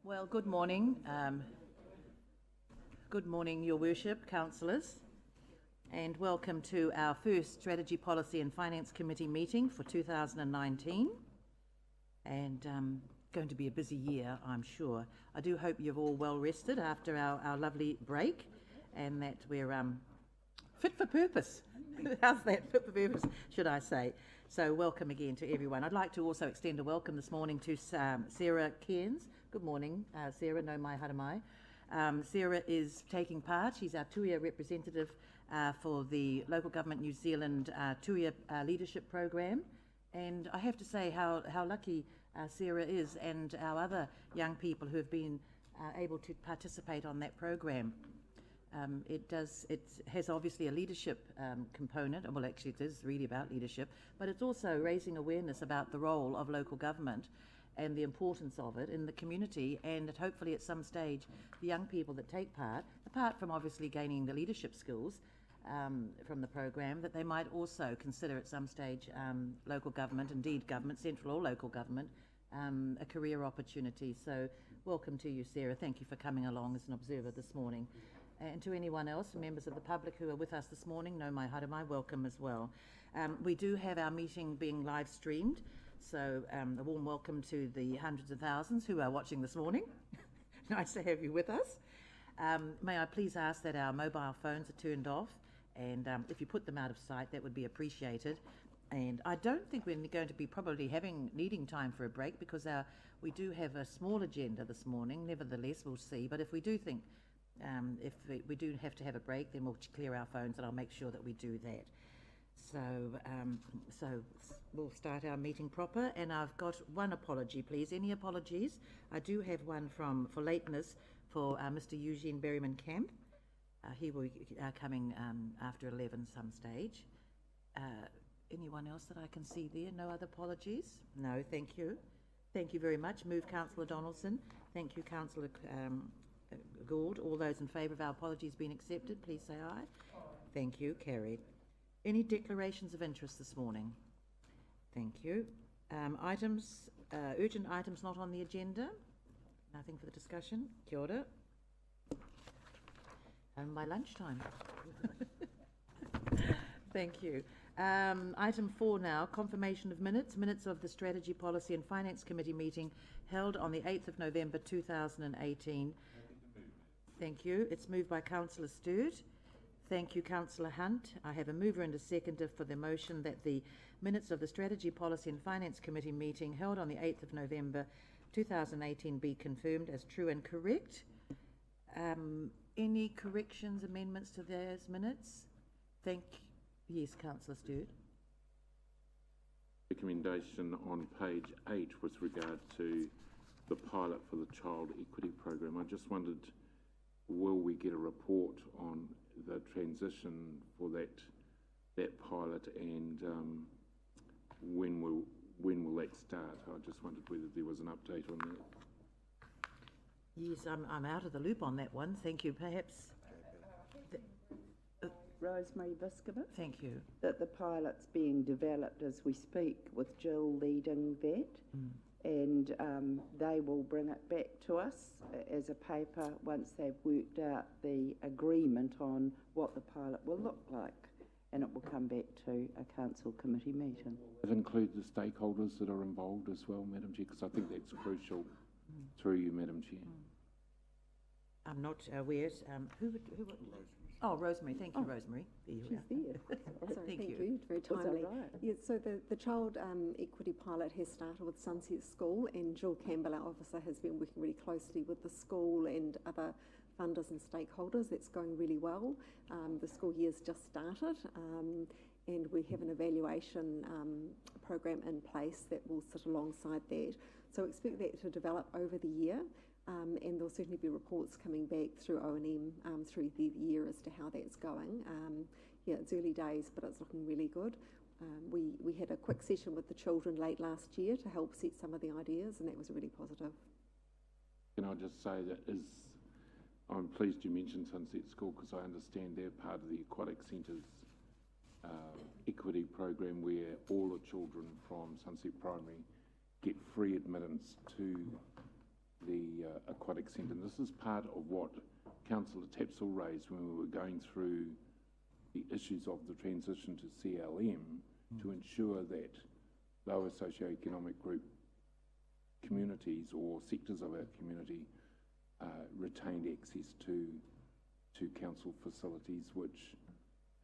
Well, good morning. Good morning, Your Worship, councillors, and welcome to our first Strategy, Policy and Finance Committee meeting for 2019. And going to be a busy year, I'm sure. I do hope you've all well rested after our lovely break and that we're fit for purpose. How's that? Fit for purpose, should I say. So welcome again to everyone. I'd like to also extend a welcome this morning to Sarah Cairns. Good morning, Sarah, no mai haramai. Sarah is taking part. She's our Tuia representative for the Local Government New Zealand Tuia Leadership Program. And I have to say how lucky Sarah is and our other young people who have been able to participate on that program. It has obviously a leadership component. Well, actually it is really about leadership, but it's also raising awareness about the role of local government and the importance of it in the community, and that hopefully at some stage the young people that take part, apart from obviously gaining the leadership skills from the program, that they might also consider at some stage local government, indeed government, central or local government, a career opportunity. So welcome to you, Sarah. Thank you for coming along as an observer this morning. And to anyone else, members of the public who are with us this morning, no mai haramai, welcome as well. We do have our meeting being live streamed, so a warm welcome to the hundreds of thousands who are watching this morning. Nice to have you with us. May I please ask that our mobile phones are turned off, and if you put them out of sight, that would be appreciated. And I don't think we're going to be probably needing time for a break, because we do have a small agenda this morning. Nevertheless, we'll see. But if we do think if we do have to have a break, then we'll clear our phones, and I'll make sure that we do that. So we'll start our meeting proper, and I've got one apology, please. Any apologies? I do have one for lateness for Mr. Eugene Berryman Camp. He will be coming after 11 some stage. Anyone else that I can see there? No other apologies? No, thank you. Thank you very much. Move Councillor Donaldson. Thank you, Councillor Gould. All those in favour of our apologies being accepted, please say aye. Thank you. Carried. Any declarations of interest this morning? Thank you. Urgent items not on the agenda? Nothing for the discussion? Kia ora. By lunchtime. Thank you. Item 4 now, confirmation of minutes. Minutes of the Strategy, Policy and Finance Committee meeting held on the 8th of November 2018. Thank you. It's moved by Councillor Sturt. Thank you, Councillor Hunt. I have a mover and a seconder for the motion that the minutes of the Strategy, Policy and Finance Committee meeting held on the 8th of November 2018 be confirmed as true and correct. Any corrections, amendments to those minutes? Yes, Councillor Sturt. Recommendation on page 8 with regard to the pilot for the Child Equity Program. I just wondered, will we get a report on the transition for that pilot, and when will that start? I just wondered whether there was an update on that. Yes, I'm out of the loop on that one. Thank you. Perhaps Rosemary Biscuit. Thank you. That the pilot's being developed as we speak, with Jill leading that. And they will bring it back to us as a paper once they've worked out the agreement on what the pilot will look like, and it will come back to a council committee meeting. That include the stakeholders that are involved as well, Madam Chair, because I think that's crucial. Through you, Madam Chair. I'm not aware. Who would? Oh, Rosemary. Thank you, Rosemary. She's there. Sorry, thank you. Very timely. Right? Yeah, so the child equity pilot has started with Sunset School, and Jill Campbell, our officer, has been working really closely with the school and other funders and stakeholders. That's going really well. The school year's just started, and we have an evaluation program in place that will sit alongside that. So expect that to develop over the year. And there'll certainly be reports coming back through O&M through the year as to how that's going. Yeah, it's early days, but it's looking really good. We had a quick session with the children late last year to help set some of the ideas, and that was really positive. Can I just say that I'm pleased you mentioned Sunset School, because I understand they're part of the Aquatic Centres equity program, where all the children from Sunset Primary get free admittance to aquatic centre. And this is part of what Councillor Tapsell raised when we were going through the issues of the transition to CLM to ensure that lower socioeconomic group communities or sectors of our community retained access to council facilities, which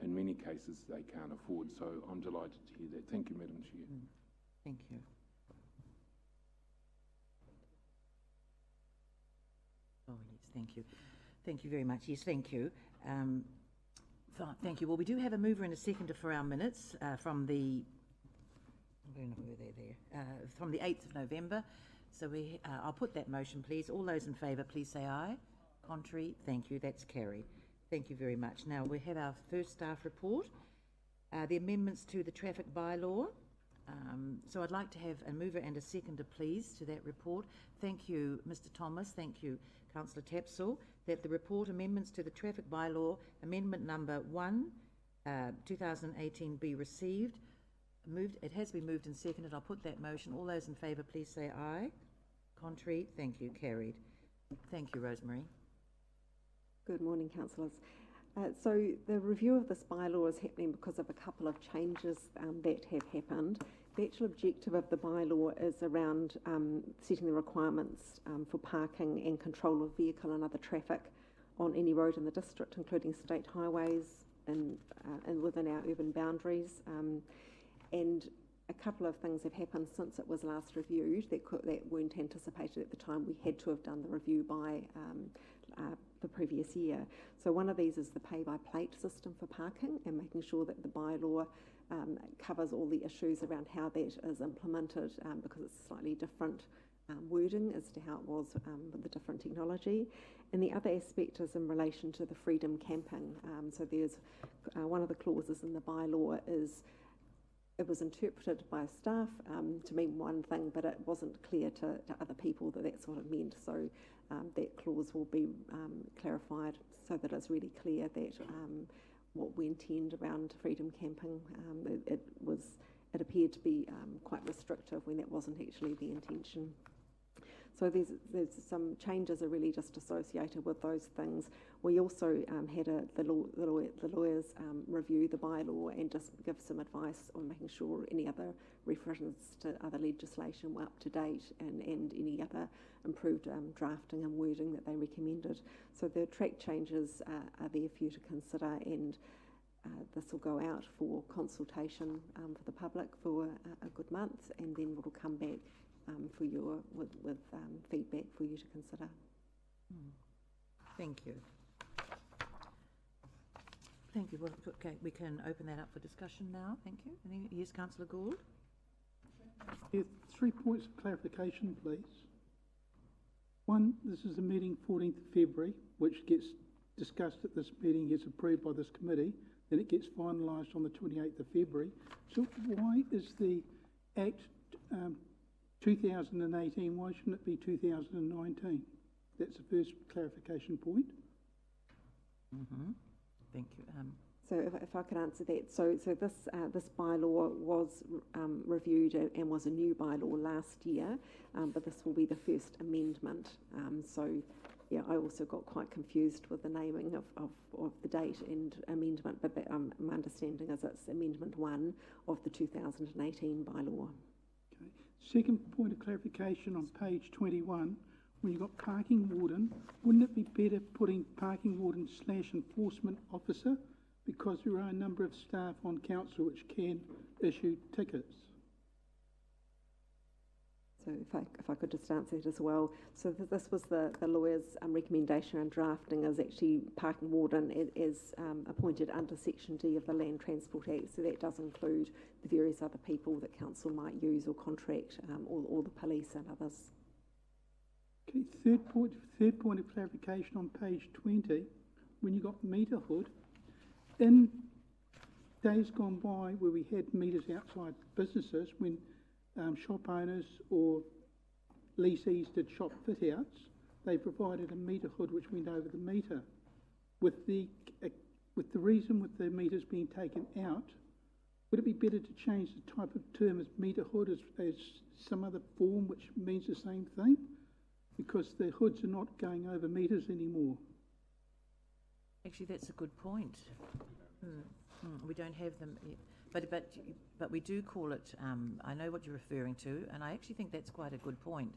in many cases they can't afford. So I'm delighted to hear that. Thank you, Madam Chair. Thank you. Oh, yes, thank you. Thank you very much. Yes, thank you. Thank you. Well, we do have a mover and a seconder for our minutes from the, I don't know where they're there, from the 8th of November. So I'll put that motion, please. All those in favour, please say aye. Contrary, thank you. That's carried. Thank you very much. Now, we have our first staff report, the amendments to the traffic bylaw. So I'd like to have a mover and a seconder, please, to that report. Thank you, Mr. Thomas. Thank you, Councillor Tapsell, that the report amendments to the traffic bylaw, amendment number 1, 2018, be received. It has been moved and seconded. I'll put that motion. All those in favour, please say aye. Contrary, thank you. Carried. Thank you, Rosemary. Good morning, councillors. So the review of this bylaw is happening because of a couple of changes that have happened. The actual objective of the bylaw is around setting the requirements for parking and control of vehicle and other traffic on any road in the district, including state highways and within our urban boundaries. And a couple of things have happened since it was last reviewed that weren't anticipated at the time. We had to have done the review by the previous year. So one of these is the pay-by-plate system for parking and making sure that the bylaw covers all the issues around how that is implemented because it's slightly different wording as to how it was with the different technology. And the other aspect is in relation to the freedom camping. So there's one of the clauses in the bylaw is it was interpreted by staff to mean one thing, but it wasn't clear to other people that that's what it meant. So that clause will be clarified so that it's really clear that what we intend around freedom camping, it appeared to be quite restrictive when that wasn't actually the intention. So there's some changes are really just associated with those things. We also had the lawyers review the bylaw and just give some advice on making sure any other references to other legislation were up to date and any other improved drafting and wording that they recommended. So the track changes are there for you to consider, and this will go out for consultation for the public for a good month, and then it'll come back for your with feedback for you to consider. Thank you. Thank you. Well, okay, we can open that up for discussion now. Thank you. Yes, Councillor Gould. Yeah, 3 points of clarification, please. One, this is the meeting 14th of February, which gets discussed at this meeting, gets approved by this committee, then it gets finalised on the 28th of February. So why is the Act 2018, why shouldn't it be 2019? That's the first clarification point. Thank you. So if I could answer that. So this bylaw was reviewed and was a new bylaw last year, but this will be the first amendment. So yeah, I also got quite confused with the naming of the date and amendment, but my understanding is it's Amendment 1 of the 2018 bylaw. Okay. Second point of clarification on page 21, when you've got parking warden, wouldn't it be better putting parking warden / enforcement officer, because there are a number of staff on council which can issue tickets? So if I could just answer that as well. So this was the lawyer's recommendation and drafting is actually parking warden is appointed under Section D of the Land Transport Act. So that does include the various other people that council might use or contract, or the police and others. Okay, third point of clarification on page 20, when you got meterhood, in days gone by where we had meters outside businesses, when shop owners or lessees did shop fit outs, they provided a meter hood which went over the meter. With the reason with the meters being taken out, would it be better to change the type of term as meter hood as some other form which means the same thing? because the hoods are not going over metres anymore. Actually, that's a good point. We don't have them, but we do call it, I know what you're referring to, and I actually think that's quite a good point,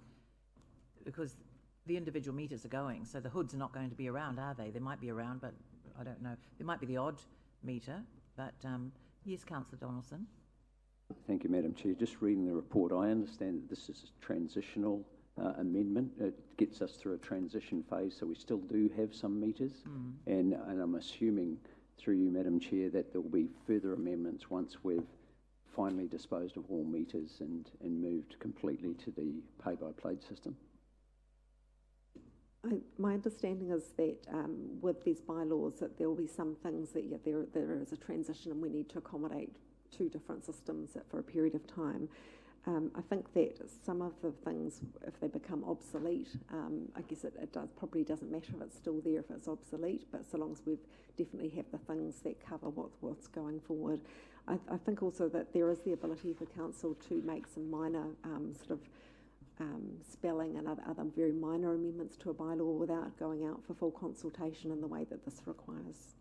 because the individual metres are going, so the hoods are not going to be around, are they? They might be around, but I don't know. There might be the odd metre, but yes, Councillor Donaldson. Thank you, Madam Chair. Just reading the report, I understand that this is a transitional amendment. It gets us through a transition phase, so we still do have some metres, and I'm assuming through you, Madam Chair, that there will be further amendments once we've finally disposed of all metres and moved completely to the pay-by-plate system. My understanding is that with these bylaws that there will be some things that there is a transition and we need to accommodate two different systems for a period of time. I think that some of the things, if they become obsolete, I guess it probably doesn't matter if it's still there if it's obsolete, but so long as we definitely have the things that cover what's going forward. I think also that there is the ability for council to make some minor spelling and other very minor amendments to a bylaw without going out for full consultation in the way that this requires.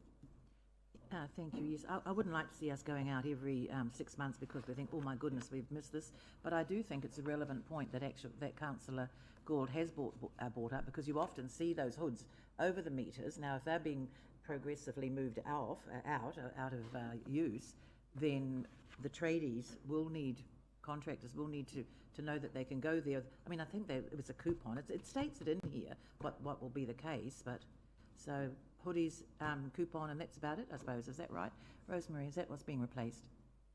Thank you. Yes, I wouldn't like to see us going out every 6 months because we think, oh my goodness, we've missed this. But I do think it's a relevant point that Councillor Gould has brought up, because you often see those hoods over the metres. Now, if they're being progressively moved out of use, then the tradies will need, contractors will need to know that they can go there. I mean, I think it was a coupon. It states it in here what will be the case, but so hoodies, coupon, and that's about it, I suppose. Is that right? Rosemary, is that what's being replaced?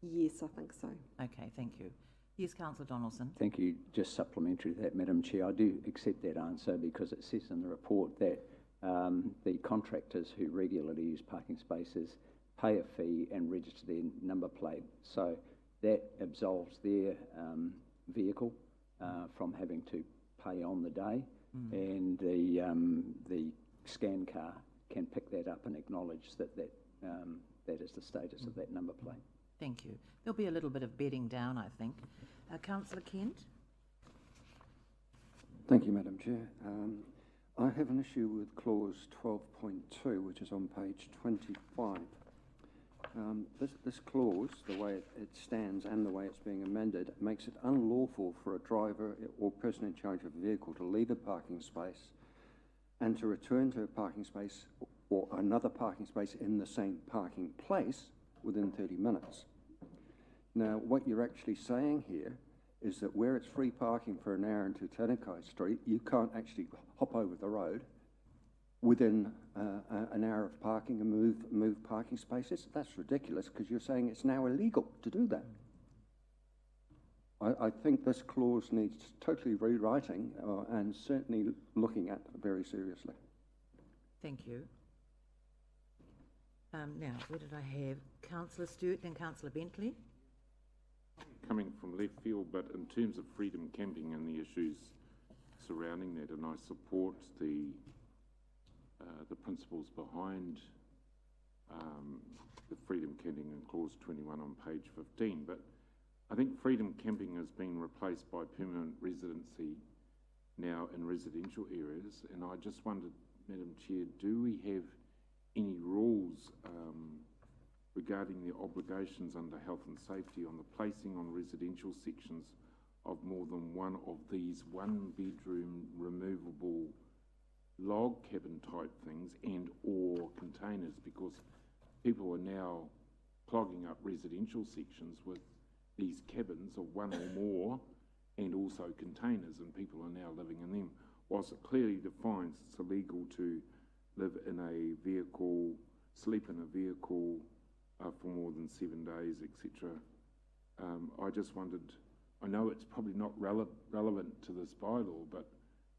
Yes, I think so. Okay, thank you. Yes, Councillor Donaldson. Thank you. Just supplementary to that, Madam Chair, I do accept that answer because it says in the report that the contractors who regularly use parking spaces pay a fee and register their number plate. So that absolves their vehicle from having to pay on the day, and the scan car can pick that up and acknowledge that is the status of that number plate. Thank you. There'll be a little bit of bedding down, I think. Councillor Kent? Thank you, Madam Chair. I have an issue with clause 12.2, which is on page 25. This clause, the way it stands and the way it's being amended, makes it unlawful for a driver or person in charge of a vehicle to leave a parking space and to return to a parking space or another parking space in the same parking place within 30 minutes. Now, what you're actually saying here is that where it's free parking for an hour into Tanakai Street, you can't actually hop over the road within an hour of parking and move parking spaces. That's ridiculous, because you're saying it's now illegal to do that. I think this clause needs totally rewriting and certainly looking at very seriously. Thank you. Now, where did I have? Councillor Stewart, then Councillor Bentley. Coming from left field, but in terms of freedom camping and the issues surrounding that, and I support the principles behind the freedom camping in clause 21 on page 15, but I think freedom camping has been replaced by permanent residency now in residential areas, and I just wondered, Madam Chair, do we have any rules regarding the obligations under health and safety on the placing on residential sections of more than one of these one-bedroom removable log cabin type things and or containers, because people are now clogging up residential sections with these cabins of one or more and also containers, and people are now living in them. Whilst it clearly defines it's illegal to live in a vehicle, sleep in a vehicle for more than 7 days, etc. I just wondered, I know it's probably not relevant to this bylaw, but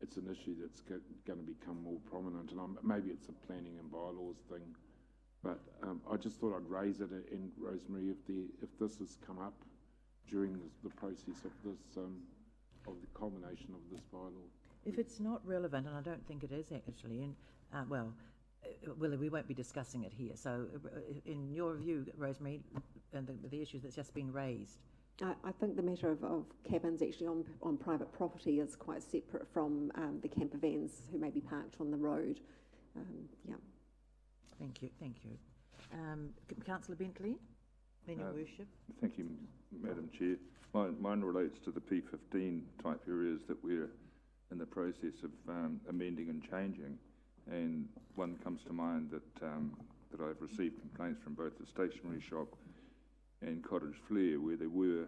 it's an issue that's going to become more prominent, and maybe it's a planning and bylaws thing, but I just thought I'd raise it. And Rosemary, if this has come up during the process of this, of the culmination of this bylaw. If it's not relevant, and I don't think it is actually, and well, we won't be discussing it here. So, in your view, Rosemary, and the issues that's just been raised, I think the matter of cabins actually on private property is quite separate from the camper vans who may be parked on the road. Yeah. Thank you, thank you. Councillor Bentley, then your worship. Thank you, Madam Chair. Mine relates to the P15 type areas that we're in the process of amending and changing, and one comes to mind that that I've received complaints from both the stationery shop and Cottage Flare, where there were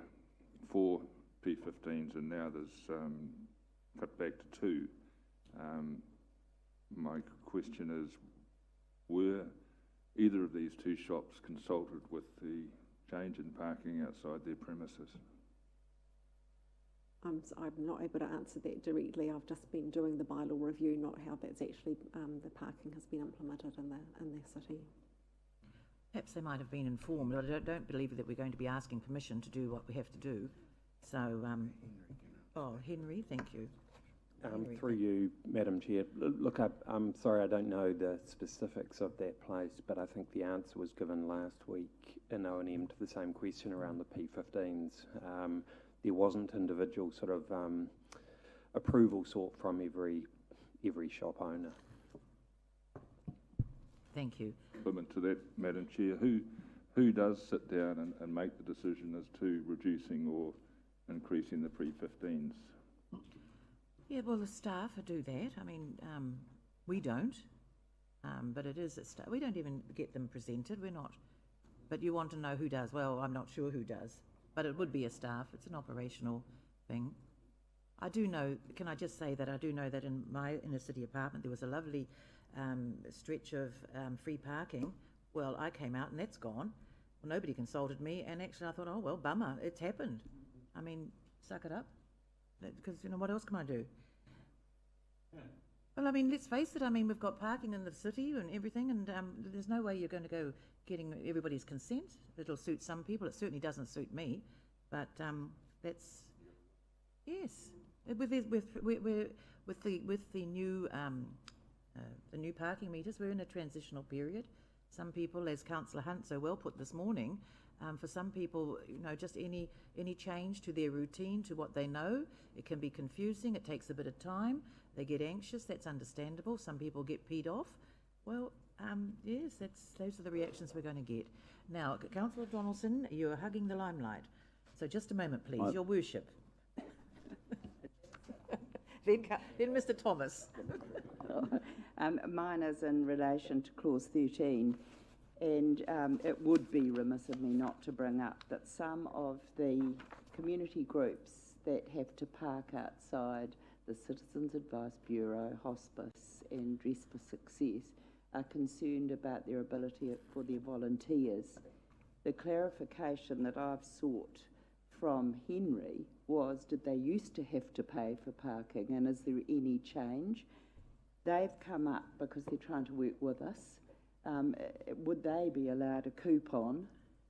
4 P15s and now there's cut back to 2. My question is, were either of these 2 shops consulted with the change in parking outside their premises? I'm not able to answer that directly. I've just been doing the bylaw review, not how that's actually the parking has been implemented in the city. Perhaps they might have been informed, but I don't believe that we're going to be asking permission to do what we have to do. So, Henry, thank you. Henry, Through you, Madam Chair. Look, I'm sorry I don't know the specifics of that place, but I think the answer was given last week in O&M to the same question around the P15s. There wasn't individual sort of approval sought from every shop owner. Thank you. Complement to that, Madam Chair, who does sit down and make the decision as to reducing or increasing the P15s? Yeah, well, the staff do that. I mean, we don't, but it is a staff. We don't even get them presented. We're not. But you want to know who does? Well, I'm not sure who does, but it would be a staff. It's an operational thing. I do know. Can I just say that I do know that in my inner city apartment there was a lovely stretch of free parking. Well, I came out and that's gone. Well, nobody consulted me, and actually I thought, oh well, bummer, it's happened. I mean, suck it up, because you know what else can I do? Well, I mean, let's face it. I mean, we've got parking in the city and everything, and there's no way you're going to go getting everybody's consent. It'll suit some people. It certainly doesn't suit me. But that's yes. With the new parking meters, we're in a transitional period. Some people, as Councillor Hunt so well put this morning, for some people, you know, just any change to their routine, to what they know, it can be confusing. It takes a bit of time. They get anxious. That's understandable. Some people get peed off. Well, yes, those are the reactions we're going to get. Now, Councillor Donaldson, you are hugging the limelight. So just a moment, please. Your worship. Then Mr. Thomas. Mine is in relation to clause 13, and it would be remiss of me not to bring up that some of the community groups that have to park outside the Citizens Advice Bureau, Hospice and Dress for Success are concerned about their ability for their volunteers. The clarification that I've sought from Henry was, did they used to have to pay for parking, and is there any change? They've come up because they're trying to work with us. Would they be allowed a coupon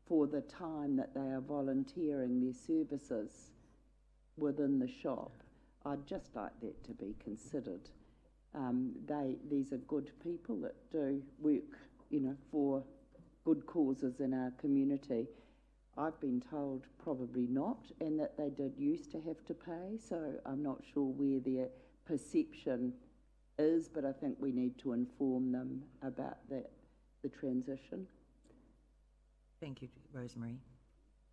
for the time that they are volunteering their services within the shop? I'd just like that to be considered. These are good people that do work, you know, for good causes in our community. I've been told probably not, and that they did used to have to pay, so I'm not sure where their perception is, but I think we need to inform them about the transition. Thank you, Rosemary.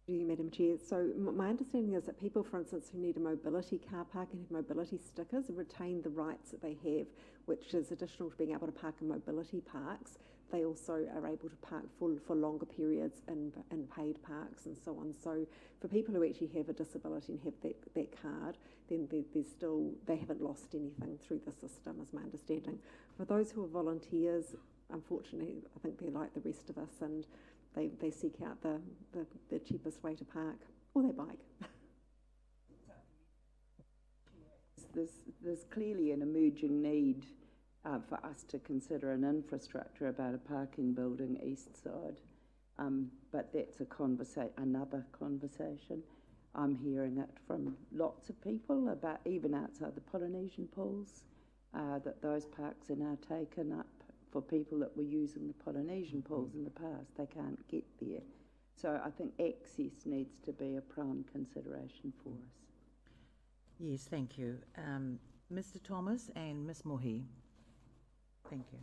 Thank you, Madam Chair. So my understanding is that people, for instance, who need a mobility car park and have mobility stickers retain the rights that they have, which is additional to being able to park in mobility parks. They also are able to park for longer periods in paid parks and so on. So for people who actually have a disability and have that card, then they haven't lost anything through the system, is my understanding. For those who are volunteers, unfortunately, I think they're like the rest of us, and they seek out the cheapest way to park, or their bike. There's clearly an emerging need for us to consider an infrastructure about a parking building east side, but that's another conversation. I'm hearing it from lots of people about, even outside the Polynesian pools, that those parks are now taken up for people that were using the Polynesian pools in the past. They can't get there. So I think access needs to be a prime consideration for us. Yes, thank you. Mr. Thomas and Ms. Mohi. Thank you.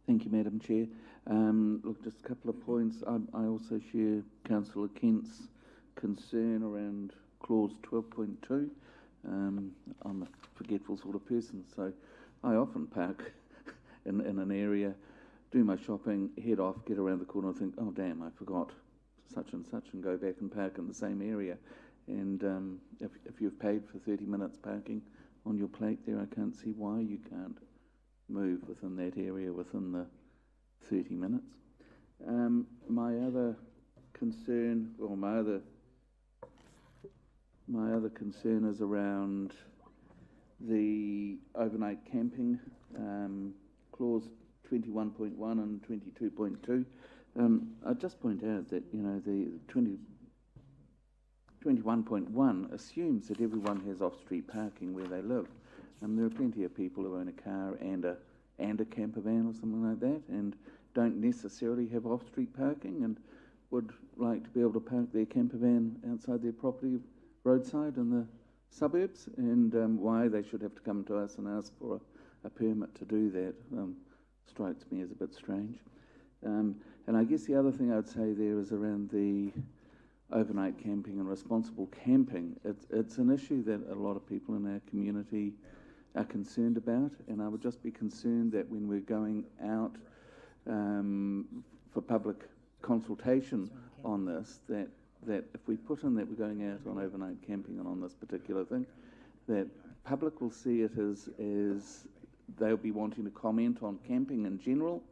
Thank you, Madam Chair. Look, just a couple of points. I also share Councillor Kent's concern around clause 12.2. I'm a forgetful sort of person, so I often park in an area, do my shopping, head off, get around the corner and think, oh damn, I forgot such, and go back and park in the same area. And if you've paid for 30 minutes parking on your plate there, I can't see why you can't move within that area within the 30 minutes. My other concern, or my other concern is around the overnight camping, clause 21.1 and 22.2. I'd just point out that, you know, the 21.1 assumes that everyone has off-street parking where they live. There are plenty of people who own a car and a camper van or something like that, and don't necessarily have off-street parking and would like to be able to park their camper van outside their property, roadside in the suburbs, and why they should have to come to us and ask for a permit to do that strikes me as a bit strange. And I guess the other thing I'd say there is around the overnight camping and responsible camping. It's an issue that a lot of people in our community are concerned about, and I would just be concerned that when we're going out for public consultation on this, that if we put in that we're going out on overnight camping and on this particular thing, that public will see it as they'll be wanting to comment on camping in general,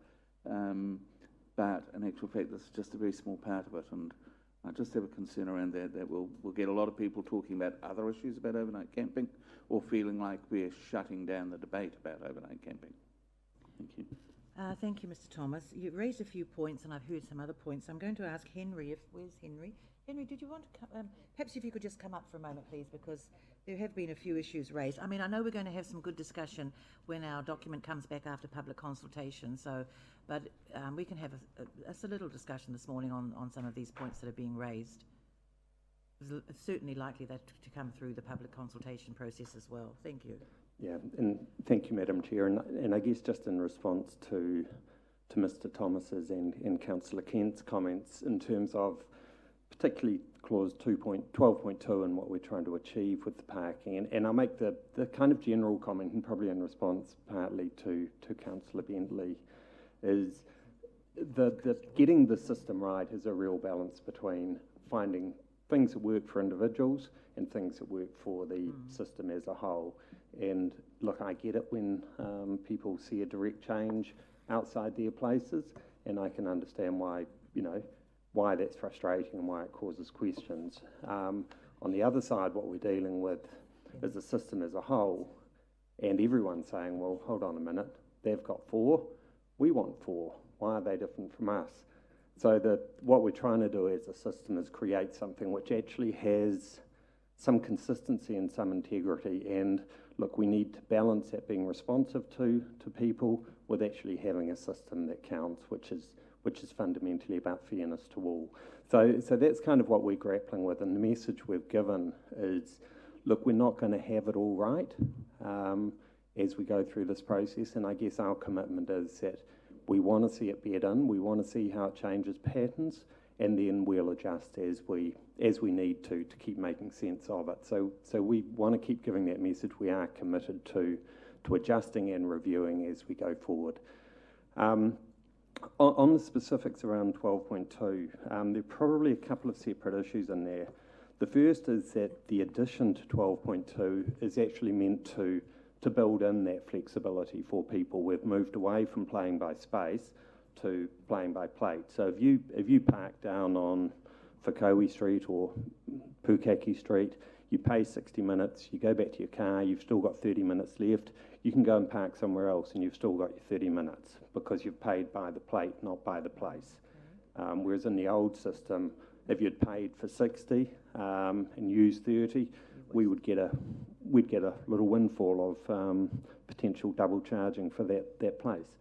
but in actual fact this is just a very small part of it, and I just have a concern around that we'll get a lot of people talking about other issues about overnight camping, or feeling like we're shutting down the debate about overnight camping. Thank you. Thank you, Mr. Thomas. You've raised a few points, and I've heard some other points. I'm going to ask Henry, where's Henry? Henry, did you want to come, perhaps if you could just come up for a moment, please, because there have been a few issues raised. I mean, I know we're going to have some good discussion when our document comes back after public consultation, so, but we can have a little discussion this morning on some of these points that are being raised. It's certainly likely that to come through the public consultation process as well. Thank you. Yeah, and thank you, Madam Chair. And I guess just in response to Mr. Thomas's and Councillor Kent's comments in terms of particularly clause 12.2 and what we're trying to achieve with the parking, and I'll make the kind of general comment, and probably in response partly to Councillor Bentley, is the getting the system right is a real balance between finding things that work for individuals and things that work for the system as a whole. And look, I get it when people see a direct change outside their places, and I can understand why, you know, why that's frustrating and why it causes questions. On the other side, what we're dealing with is the system as a whole, and everyone's saying, well, hold on a minute, they've got 4, we want 4. Why are they different from us? So what we're trying to do as a system is create something which actually has some consistency and some integrity. And look, we need to balance that being responsive to people with actually having a system that counts, which is fundamentally about fairness to all. So that's kind of what we're grappling with, and the message we've given is, look, we're not going to have it all right as we go through this process, and I guess our commitment is that we want to see it bed in, we want to see how it changes patterns, and then we'll adjust as we need to keep making sense of it. So we want to keep giving that message. We are committed to adjusting and reviewing as we go forward. On the specifics around 12.2, there are probably a couple of separate issues in there. The first is that the addition to 12.2 is actually meant to build in that flexibility for people. We've moved away from playing by space to playing by plate. So if you park down on Whakaui Street or Pukaki Street, you pay 60 minutes, you go back to your car, you've still got 30 minutes left, you can go and park somewhere else and you've still got your 30 minutes because you've paid by the plate, not by the place. Whereas in the old system, if you'd paid for 60 and used 30, we'd get a little windfall of potential double charging for that place.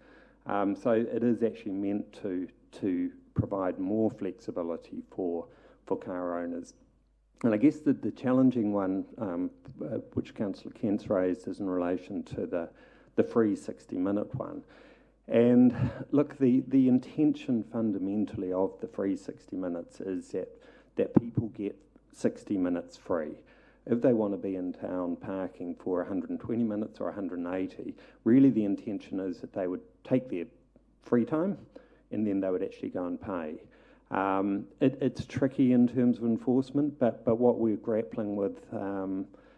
So it is actually meant to provide more flexibility for car owners. And I guess the challenging one, which Councillor Kent's raised, is in relation to the free 60-minute one. And look, the intention fundamentally of the free 60 minutes is that people get 60 minutes free. If they want to be in town parking for 120 minutes or 180, really the intention is that they would take their free time and then they would actually go and pay. It's tricky in terms of enforcement, but what we're grappling with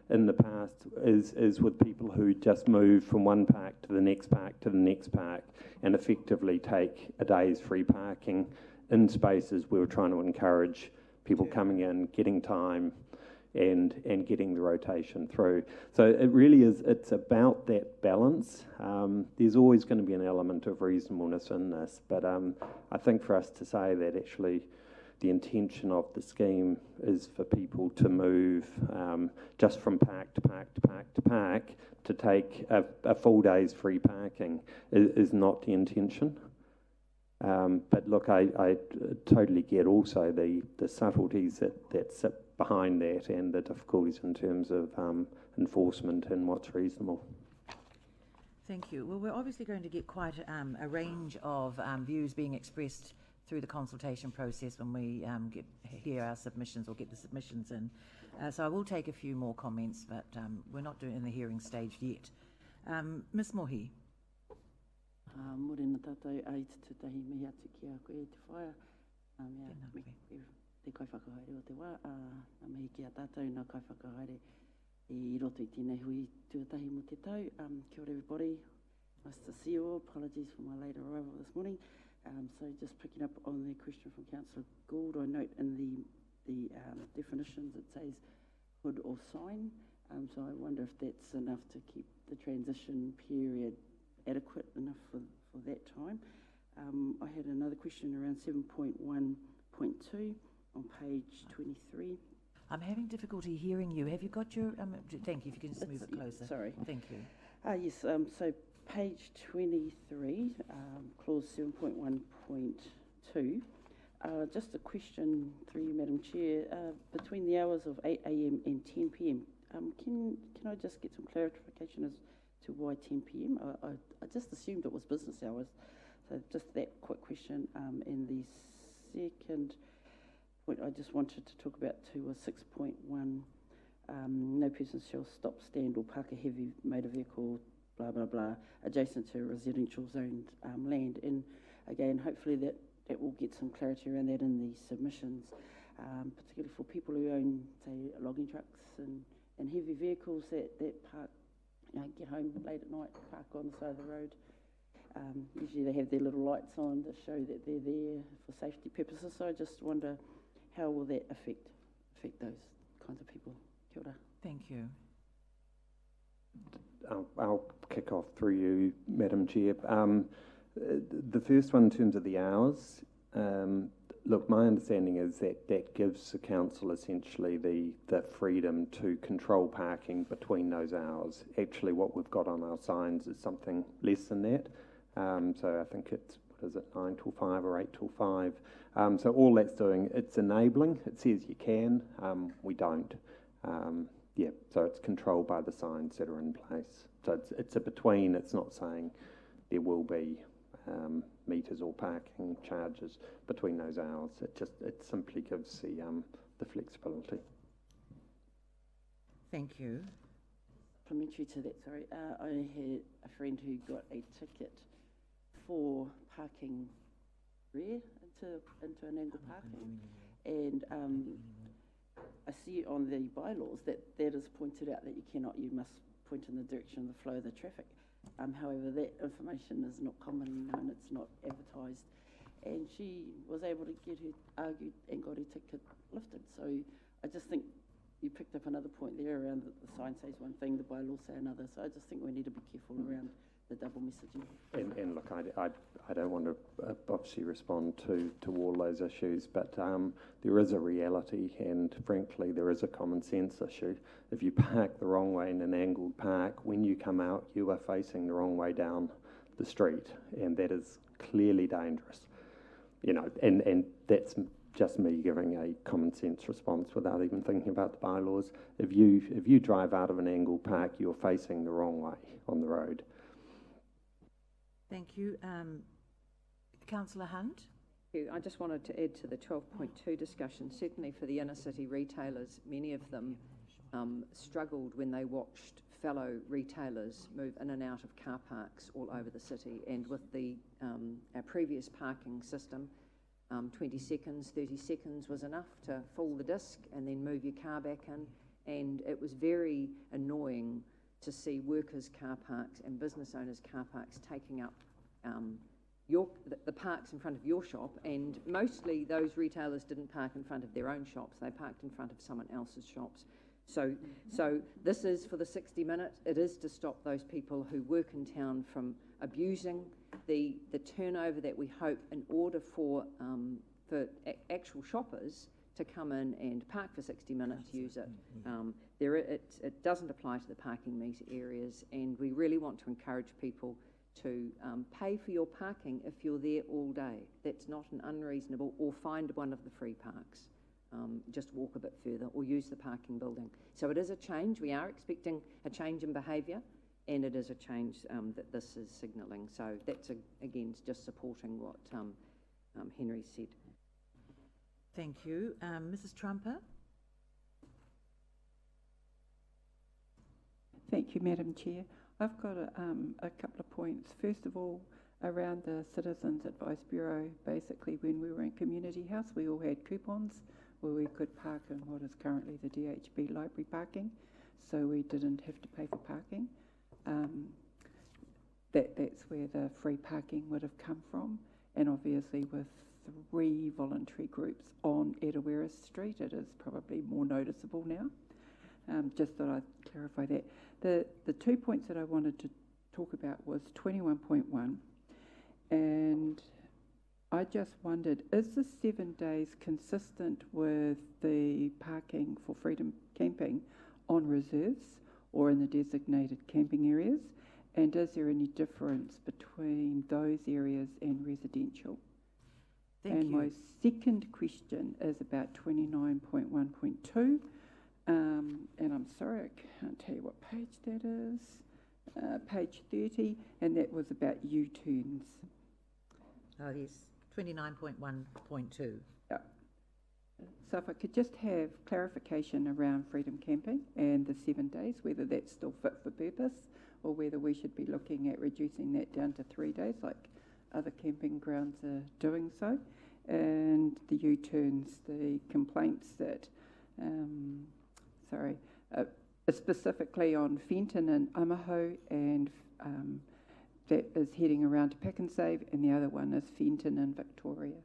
in the past is with people who just move from one park to the next park to the next park and effectively take a day's free parking in spaces where we're trying to encourage people coming in, getting time and getting the rotation through. So it really is, it's about that balance. There's always going to be an element of reasonableness in this, but I think for us to say that actually the intention of the scheme is for people to move just from park to park to park to park to take a full day's free parking is not the intention. But look, I totally get also the subtleties that sit behind that and the difficulties in terms of enforcement and what's reasonable. Thank you. Well, we're obviously going to get quite a range of views being expressed through the consultation process when we hear our submissions or get the submissions in. So I will take a few more comments, but we're not doing it in the hearing stage yet. Ms Mohi. Morena tātou ai te tutahi mihi atu ki a koe te whaia. Te kaiwhakahaere o te wā, a mihi ki a tātou nā kaiwhakahaere I roto I tēnei hui tuatahi mo te tau. Kia ora everybody, nice to see you all. Apologies for my late arrival this morning. So just picking up on the question from Councillor Gould, I note in the definitions it says hood or sign. So I wonder if that's enough to keep the transition period adequate enough for that time. I had another question around 7.1.2 on page 23. I'm having difficulty hearing you. Have you got your... thank you, if you can just move it closer. Sorry. Thank you. Yes, so page 23, clause 7.1.2. Just a question through you, Madam Chair. Between the hours of 8 a.m. and 10 p.m, can I just get some clarification as to why 10 p.m? I just assumed it was business hours. So just that quick question. And the second point I just wanted to talk about too was 6.1. No person shall stop, stand or park a heavy motor vehicle, blah, blah, blah, adjacent to residential zoned land. And again, hopefully that will get some clarity around that in the submissions, particularly for people who own, say, logging trucks and heavy vehicles that park, get home late at night, park on the side of the road. Usually they have their little lights on to show that they're there for safety purposes. So I just wonder, how will that affect those kinds of people? Kia ora. Thank you. I'll kick off through you, Madam Chair. The first one in terms of the hours, look, my understanding is that gives the council essentially the freedom to control parking between those hours. Actually, what we've got on our signs is something less than that. So I think it's, what is it, 9 till 5 or 8 till 5. So all that's doing, it's enabling. It says you can, we don't. Yeah, so it's controlled by the signs that are in place. So it's a between, it's not saying there will be meters or parking charges between those hours. It simply gives the flexibility. Thank you. Supplementary to that, sorry, I had a friend who got a ticket for parking rear into an angle parking, and I see on the bylaws that is pointed out that you must point in the direction of the flow of the traffic. However, that information is not commonly known, it's not advertised, and she was able to get her argued and got her ticket lifted. So I just think you picked up another point there around the sign says one thing, the bylaws say another, so I just think we need to be careful around the double messaging. And look, I don't want to obviously respond to all those issues, but there is a reality, and frankly there is a common sense issue. If you park the wrong way in an angled park, when you come out you are facing the wrong way down the street, and that is clearly dangerous. and that's just me giving a common sense response without even thinking about the bylaws. If you drive out of an angle park, you're facing the wrong way on the road. Thank you. Councillor Hunt? I just wanted to add to the 12.2 discussion, certainly for the inner city retailers, many of them struggled when they watched fellow retailers move in and out of car parks all over the city. And with the our previous parking system, 20 seconds, 30 seconds was enough to fill the disc and then move your car back in. And it was very annoying to see workers' car parks and business owners' car parks taking up the parks in front of your shop, and mostly those retailers didn't park in front of their own shops, they parked in front of someone else's shops. So this is for the 60 minutes. It is to stop those people who work in town from abusing the turnover that we hope, in order for actual shoppers to come in and park for 60 minutes, use it. It doesn't apply to the parking meter areas, and we really want to encourage people to pay for your parking if you're there all day. That's not an unreasonable, or find one of the free parks. Just walk a bit further or use the parking building. So it is a change. We are expecting a change in behaviour, and it is a change that this is signalling. So that's, again, just supporting what Henry said. Thank you. Mrs. Trumper? Thank you, Madam Chair. I've got a couple of points. First of all, around the Citizens Advice Bureau, basically when we were in Community House, we all had coupons where we could park in what is currently the DHB library parking, so we didn't have to pay for parking. That's where the free parking would have come from, and obviously with 3 voluntary groups on Edawera Street, it is probably more noticeable now. Just thought I'd clarify that. The 2 points that I wanted to talk about was 21.1, and I just wondered, is the 7 days consistent with the parking for freedom camping on reserves or in the designated camping areas? And is there any difference between those areas and residential? Thank you. My second question is about 29.1.2. And I'm sorry, I can't tell you what page that is. Page 30, and that was about U-turns. Oh, yes, 29.1.2. Yeah. So if I could just have clarification around freedom camping and the 7 days, whether that's still fit for purpose or whether we should be looking at reducing that down to 3 days like other camping grounds are doing so. And the U-turns, the complaints that, specifically on Fenton and Amaho, and that is heading around to Pack and Save, and the other one is Fenton and Victoria.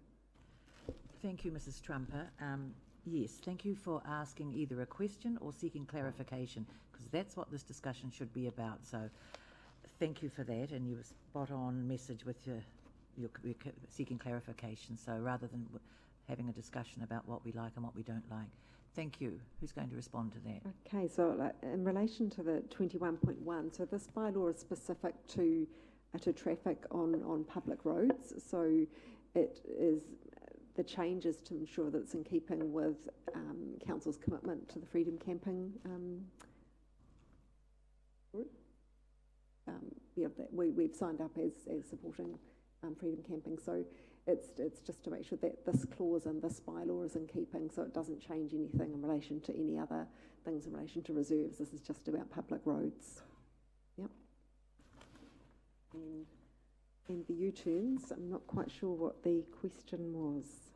Thank you, Mrs. Trumper. Yes, thank you for asking either a question or seeking clarification, because that's what this discussion should be about. So thank you for that, and you were spot on message with your seeking clarification. So rather than having a discussion about what we like and what we don't like. Thank you. Who's going to respond to that? Okay, so in relation to the 21.1, so this bylaw is specific to traffic on public roads. So it is the changes to ensure that it's in keeping with Council's commitment to the freedom camping. We've signed up as supporting freedom camping. So it's just to make sure that this clause and this bylaw is in keeping, so it doesn't change anything in relation to any other things in relation to reserves. This is just about public roads. Yep. And the U-turns, I'm not quite sure what the question was.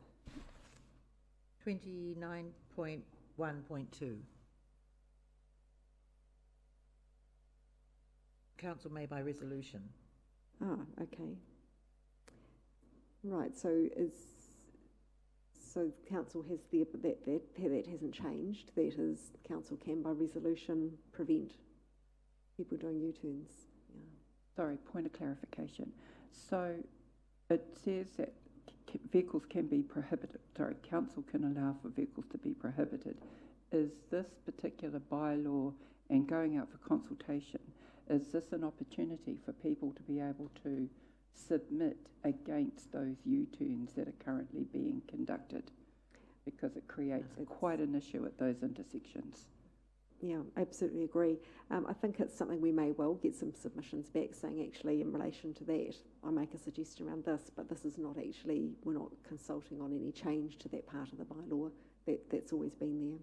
29.1.2. Council may by resolution. Ah, okay. Right, so council has that hasn't changed. That is, council can by resolution prevent people doing U-turns. Yeah. Sorry, point of clarification. So it says that vehicles can be prohibited. Sorry, council can allow for vehicles to be prohibited. Is this particular bylaw and going out for consultation, is this an opportunity for people to be able to submit against those U-turns that are currently being conducted, because it creates quite an issue at those intersections. Yeah, absolutely agree. I think it's something we may well get some submissions back saying, actually, in relation to that, I make a suggestion around this, but this is not actually, we're not consulting on any change to that part of the bylaw. That's always been there.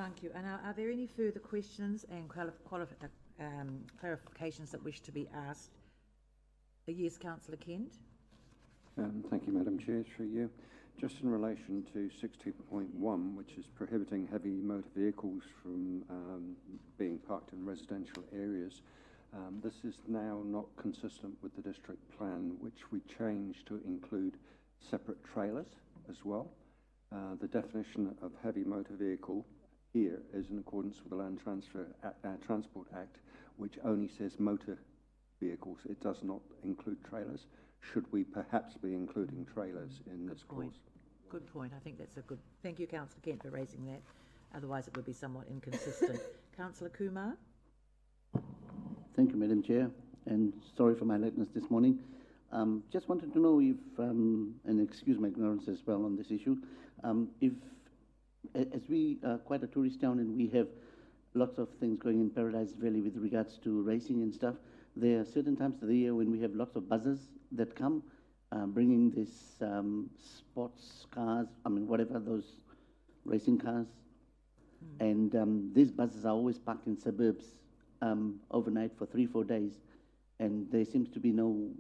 Thank you. And are there any further questions and clarifications that wish to be asked? Yes, Councillor Kent. Thank you, Madam Chair, through you. Just in relation to 60.1, which is prohibiting heavy motor vehicles from being parked in residential areas, this is now not consistent with the district plan, which we changed to include separate trailers as well. The definition of heavy motor vehicle here is in accordance with the Land Transport Act, which only says motor vehicles. It does not include trailers. Should we perhaps be including trailers in this clause? Good point. I think that's a good... Thank you, Councillor Kent, for raising that. Otherwise, it would be somewhat inconsistent. Councillor Kumar. Thank you, Madam Chair, and sorry for my lateness this morning. Just wanted to know if, and excuse my ignorance as well on this issue, if, as we are quite a tourist town and we have lots of things going in Paradise Valley with regards to racing and stuff, there are certain times of the year when we have lots of buses that come, bringing this sports cars, whatever, those racing cars. And these buses are always parked in suburbs overnight for 3-4 days. And there seems to be no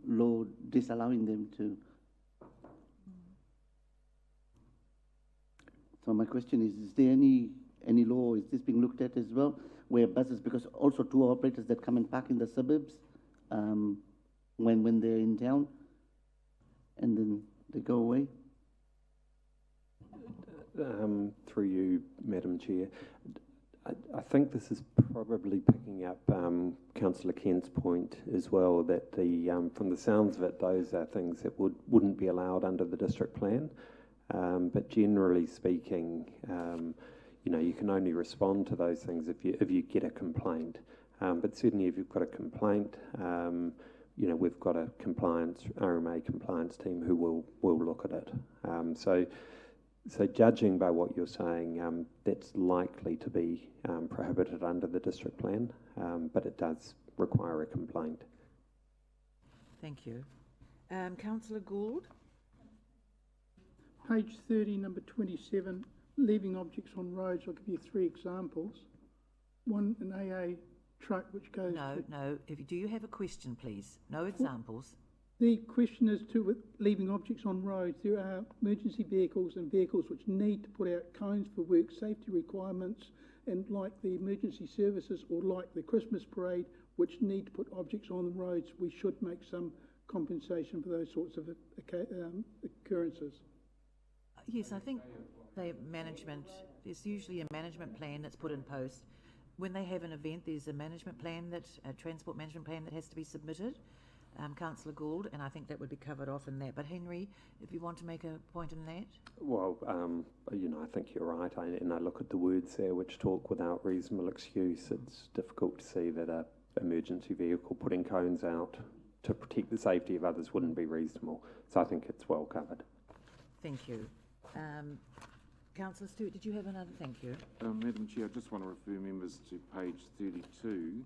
law disallowing them to. So my question is there any law, is this being looked at as well, where buses, because also tour operators that come and park in the suburbs, when they're in town, and then they go away? Through you, Madam Chair, I think this is probably picking up Councillor Kent's point as well, that from the sounds of it, those are things that wouldn't be allowed under the district plan. But generally speaking, you can only respond to those things if you get a complaint. But certainly, if you've got a complaint, we've got a RMA compliance team who will look at it. So judging by what you're saying, that's likely to be prohibited under the district plan, but it does require a complaint. Thank you. Councillor Gould. Page 30, number 27, leaving objects on roads. I'll give you 3 examples. One, an AA truck which goes... No. Do you have a question, please? No examples. The question is with leaving objects on roads. There are emergency vehicles and vehicles which need to put out cones for work safety requirements, and like the emergency services or like the Christmas parade, which need to put objects on the roads. We should make some compensation for those sorts of occurrences. Yes, I think there's usually a management plan that's put in post. When they have an event, there's a transport management plan that has to be submitted. Councillor Gould, and I think that would be covered off in that. But Henry, if you want to make a point in that? Well, I think you're right. And I look at the words there which talk without reasonable excuse. It's difficult to see that a emergency vehicle putting cones out to protect the safety of others wouldn't be reasonable. So I think it's well covered. Thank you. Councillor Stewart, did you have another? Thank you. Madam Chair, I just want to refer members to page 32.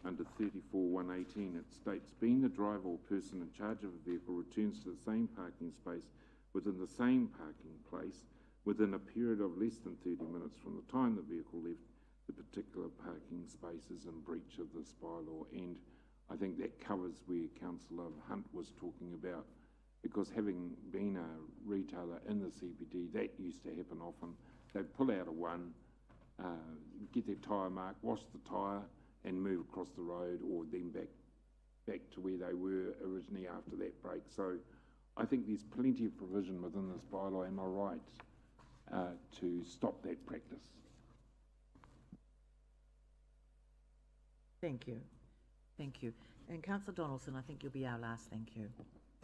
Under 34.118, it states, being the driver or person in charge of a vehicle returns to the same parking space within the same parking place within a period of less than 30 minutes from the time the vehicle left the particular parking spaces in breach of this bylaw. And I think that covers where Councillor Hunt was talking about, because having been a retailer in the CBD, that used to happen often. They'd pull out a one, get their tyre mark, wash the tyre, and move across the road, or then back to where they were originally after that break. So I think there's plenty of provision within this bylaw, am I right, to stop that practice. Thank you. Thank you. And Councillor Donaldson, I think you'll be our last. Thank you.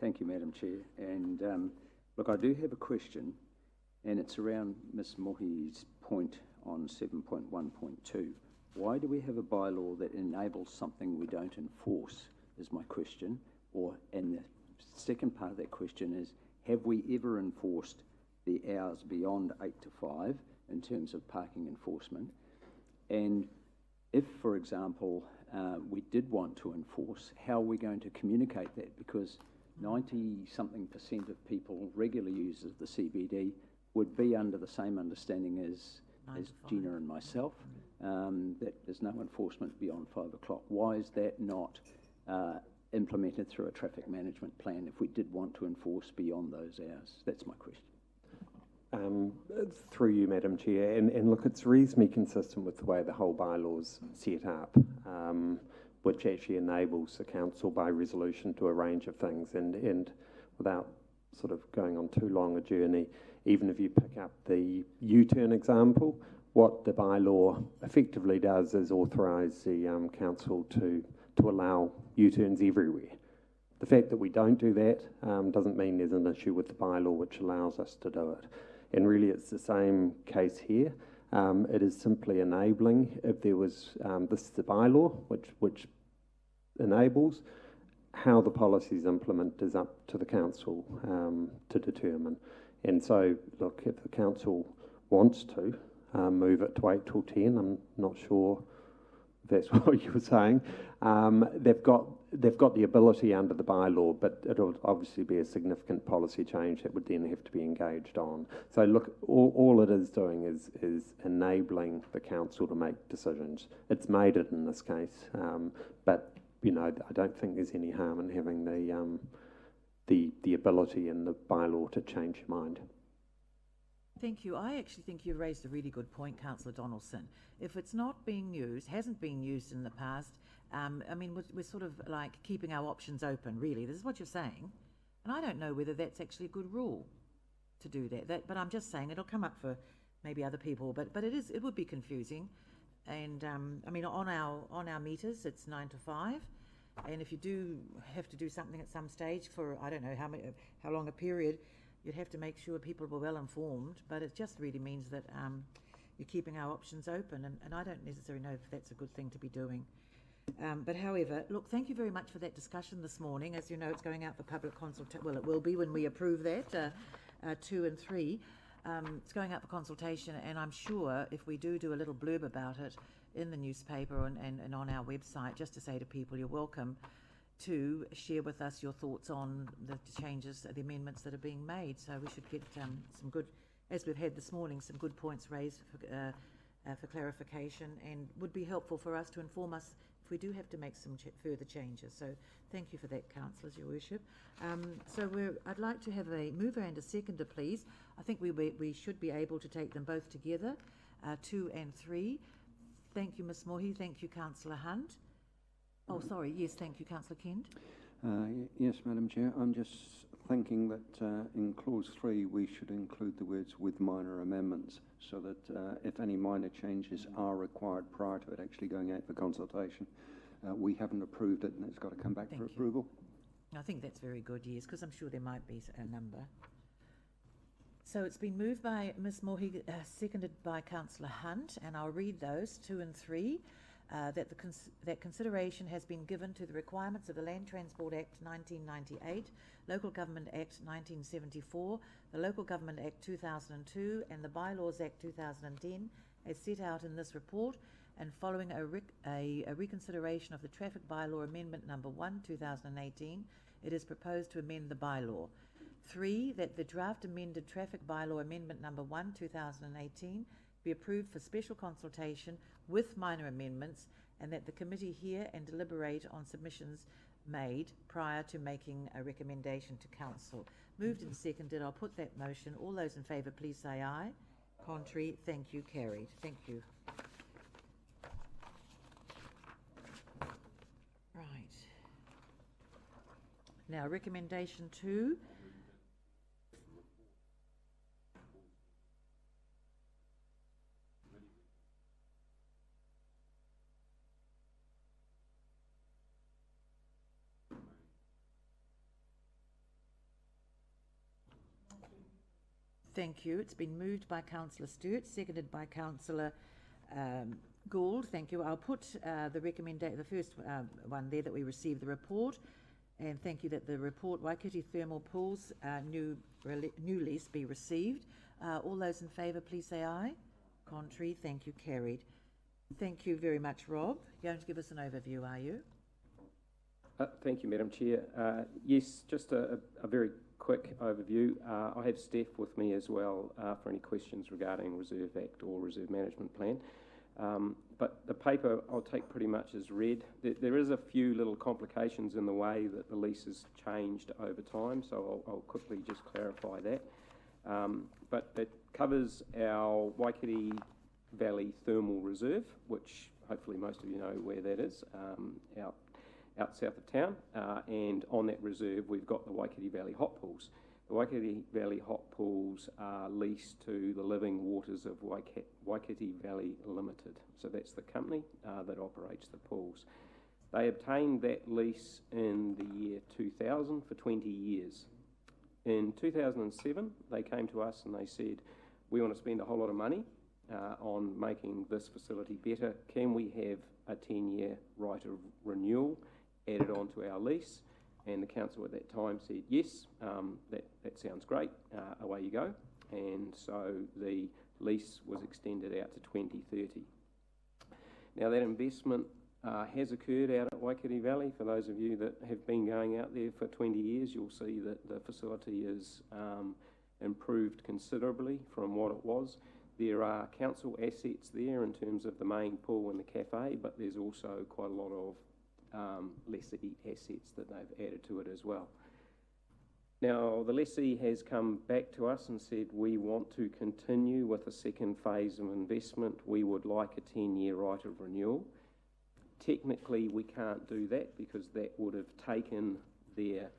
Thank you, Madam Chair. And look, I do have a question, and it's around Ms Mohi's point on 7.1.2. Why do we have a bylaw that enables something we don't enforce? is my question. And the second part of that question is, have we ever enforced the hours beyond 8 to 5 in terms of parking enforcement? And if, for example, we did want to enforce, how are we going to communicate that? Because 90-something% of people, regular users of the CBD, would be under the same understanding as Gina and myself, that there's no enforcement beyond 5 o'clock. Why is that not implemented through a traffic management plan if we did want to enforce beyond those hours? That's my question. Through you, Madam Chair, and look, it's reasonably consistent with the way the whole bylaw's set up, which actually enables the council by resolution to a range of things, and without sort of going on too long a journey, even if you pick up the U-turn example, what the bylaw effectively does is authorise the council to allow U-turns everywhere. The fact that we don't do that doesn't mean there's an issue with the bylaw which allows us to do it. And really it's the same case here. It is simply enabling. If there was, this is the bylaw which enables. How the policies implement is up to the council to determine. And so, look, if the council wants to move it to 8 till 10, I'm not sure if that's what you were saying. They've got the ability under the bylaw, but it'll obviously be a significant policy change that would then have to be engaged on. So look, all it is doing is enabling the council to make decisions. It's made it in this case, but you know, I don't think there's any harm in having the ability in the bylaw to change your mind. Thank you. I actually think you've raised a really good point, Councillor Donaldson. If it's not being used, hasn't been used in the past, I mean, we're sort of like keeping our options open, really. This is what you're saying. And I don't know whether that's actually a good rule to do that. But I'm just saying it'll come up for maybe other people. But it would be confusing. And I mean, on our meters, it's 9 to 5. And if you do have to do something at some stage for, I don't know how long a period, you'd have to make sure people were well informed. But it just really means that you're keeping our options open. And I don't necessarily know if that's a good thing to be doing. But however, look, thank you very much for that discussion this morning. As you know, it's going out for public consultation. Well, it will be when we approve that, 2 and 3. It's going out for consultation, and I'm sure if we do a little blurb about it in the newspaper and on our website, just to say to people, you're welcome to share with us your thoughts on the changes, the amendments that are being made. So we should get some good, as we've had this morning, some good points raised for clarification, and would be helpful for us to inform us if we do have to make some further changes. So thank you for that, councillors, your worship. So I'd like to have a mover and a seconder, please. I think we should be able to take them both together, 2 and 3. Thank you, Ms Mohi. Thank you, Councillor Hunt. Oh, sorry. Yes, thank you, Councillor Kent. Yes, Madam Chair. I'm just thinking that in clause 3 we should include the words "with minor amendments," so that if any minor changes are required prior to it actually going out for consultation, we haven't approved it and it's got to come back for approval. I think that's very good, yes, because I'm sure there might be a number. So it's been moved by Ms Mohi, seconded by Councillor Hunt, and I'll read those, 2 and 3. That consideration has been given to the requirements of the Land Transport Act 1998, Local Government Act 1974, the Local Government Act 2002 and the Bylaws Act 2010 as set out in this report, and following a reconsideration of the Traffic Bylaw Amendment Number 1, 2018, it is proposed to amend the bylaw. 3, that the draft amended Traffic Bylaw Amendment Number 1, 2018 be approved for special consultation with minor amendments, and that the committee hear and deliberate on submissions made prior to making a recommendation to council. Moved and seconded. I'll put that motion. All those in favour, please say aye. Contrary, thank you. Carried. Thank you. Right. Now, recommendation 2. Thank you. It's been moved by Councillor Stewart, seconded by Councillor Gould, thank you. I'll put the first one there, that we received the report, and thank you that the report, Waikiki Thermal Pools new lease, be received. All those in favour, please say aye. Contrary, thank you, carried. Thank you very much, Rob. You're going to give us an overview, are you? Thank you, Madam Chair. Yes, just a very quick overview. I have Steph with me as well for any questions regarding Reserve Act or Reserve Management Plan. But the paper I'll take pretty much as read. There is a few little complications in the way that the lease has changed over time, so I'll quickly just clarify that. But it covers our Waikiki Valley Thermal Reserve, which hopefully most of you know where that is, out south of town, and on that reserve we've got the Waikiki Valley Hot Pools. The Waikiki Valley Hot Pools are leased to the Living Waters of Waikiki Valley Limited, so that's the company that operates the pools. They obtained that lease in the year 2000 for 20 years. In 2007 they came to us and they said, we want to spend a whole lot of money on making this facility better. Can we have a 10-year right of renewal added onto our lease? And the council at that time said, yes, that sounds great, away you go. And so the lease was extended out to 2030. Now that investment has occurred out at Waikiki Valley. For those of you that have been going out there for 20 years, you'll see that the facility is improved considerably from what it was. There are council assets there in terms of the main pool and the cafe, but there's also quite a lot of lessee assets that they've added to it as well. Now, the lessee has come back to us and said, we want to continue with a second phase of investment. We would like a 10-year right of renewal. Technically, we can't do that because that would have taken their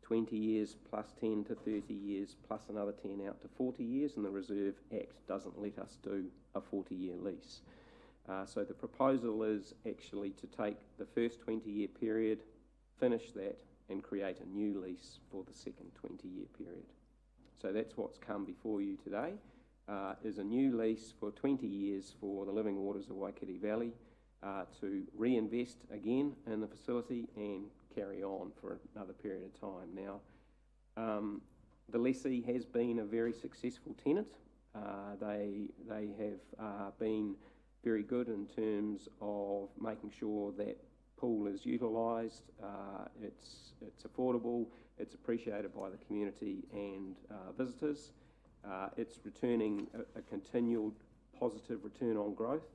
20 years plus 10 to 30 years plus another 10 out to 40 years, and the Reserve Act doesn't let us do a 40-year lease. So the proposal is actually to take the first 20-year period, finish that, and create a new lease for the second 20-year period. So that's what's come before you today, is a new lease for 20 years for the Living Waters of Waikiki Valley to reinvest again in the facility and carry on for another period of time. Now, the lessee has been a very successful tenant. They have been very good in terms of making sure that pool is utilised, it's affordable, it's appreciated by the community and visitors. It's returning a continual positive return on growth,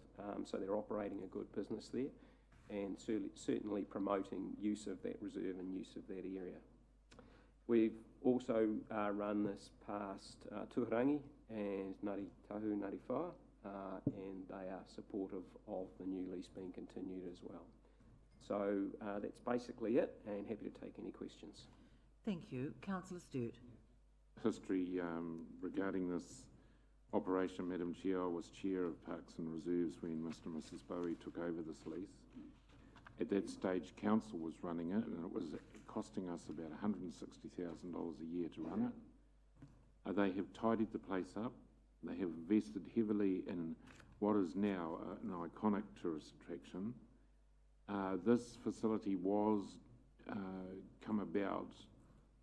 so they're operating a good business there, and certainly promoting use of that reserve and use of that area. We've also run this past Tuharangi and Ngāti Tahu, Ngāti Whā, and they are supportive of the new lease being continued as well. So that's basically it, and happy to take any questions. Thank you. Councillor Stewart. History regarding this operation, Madam Chair. I was Chair of Parks and Reserves when Mr and Mrs Bowie took over this lease. At that stage, Council was running it, and it was costing us about $160,000 a year to run it. They have tidied the place up. They have invested heavily in what is now an iconic tourist attraction. This facility was come about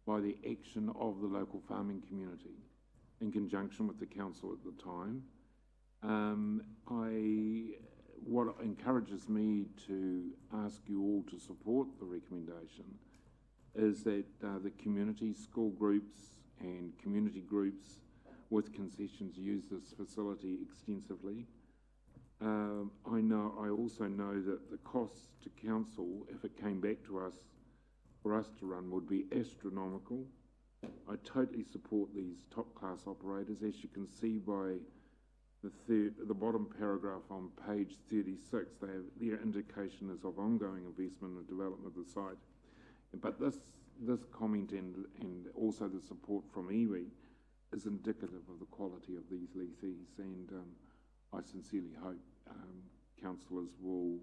by the action of the local farming community in conjunction with the council at the time. What encourages me to ask you all to support the recommendation is that the community, school groups and community groups with concessions use this facility extensively. I also know that the costs to council, if it came back to us, for us to run, would be astronomical. I totally support these top-class operators. As you can see by the bottom paragraph on page 36, their indication is of ongoing investment and development of the site. But this comment and also the support from iwi is indicative of the quality of these lessees, and I sincerely hope councillors will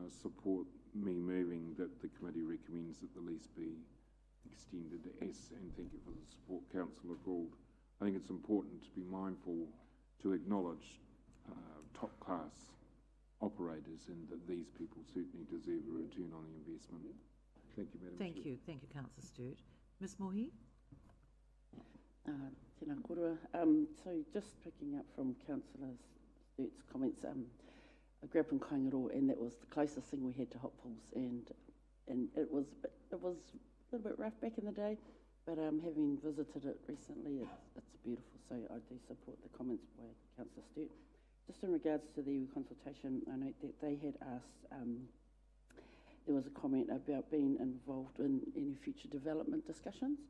support me moving that the committee recommends that the lease be extended and thank you for the support, Councillor Gould. I think it's important to be mindful to acknowledge top class operators, and that these people certainly deserve a return on the investment. Thank you, Madam Chair. Thank you, Councillor Stewart. Ms Mohi? Tēnā kōrua. So just picking up from Councillor Stewart's comments, I grew up in Kaingaro, and that was the closest thing we had to hot pools, and it was a little bit rough back in the day, but having visited it recently, it's beautiful. So I do support the comments by Councillor Stewart. Just in regards to the consultation, I note that they had asked. There was a comment about being involved in any future development discussions,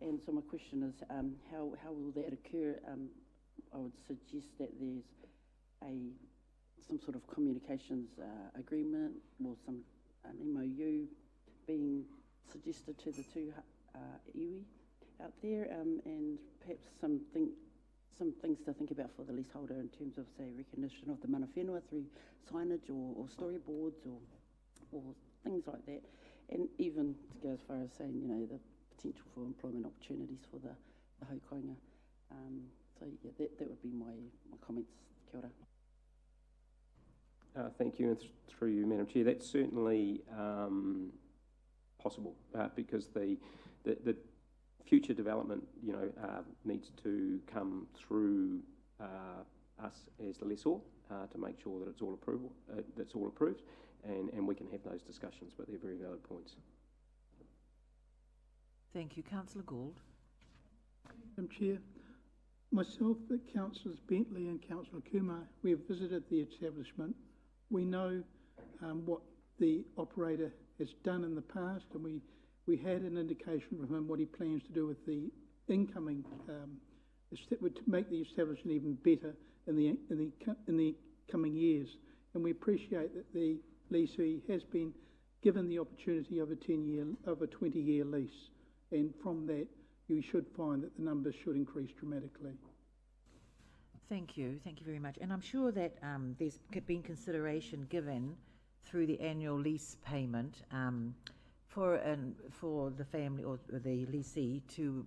and so my question is, how will that occur? I would suggest that there's some sort of communications agreement or an MOU being suggested to the two iwi out there, and perhaps some things to think about for the leaseholder in terms of, say, recognition of the mana whenua through signage or storyboards or things like that, and even to go as far as saying, the potential for employment opportunities for the haukoinga. So yeah, that would be my comments. Kia ora. Thank you, and through you, Madam Chair. That's certainly possible because the future development, needs to come through us as the lessor to make sure that it's all approved, and we can have those discussions. But they're very valid points. Thank you, Councillor Gould. Madam Chair, myself, Councillors Bentley and Councillor Kumar, we have visited the establishment. We know what the operator has done in the past, and we had an indication from him what he plans to do with the incoming, to make the establishment even better in the coming years. And we appreciate that the leasee has been given the opportunity of a 20-year lease, and from that you should find that the numbers should increase dramatically. Thank you very much. And I'm sure that there's been consideration given through the annual lease payment for the family or the leasee to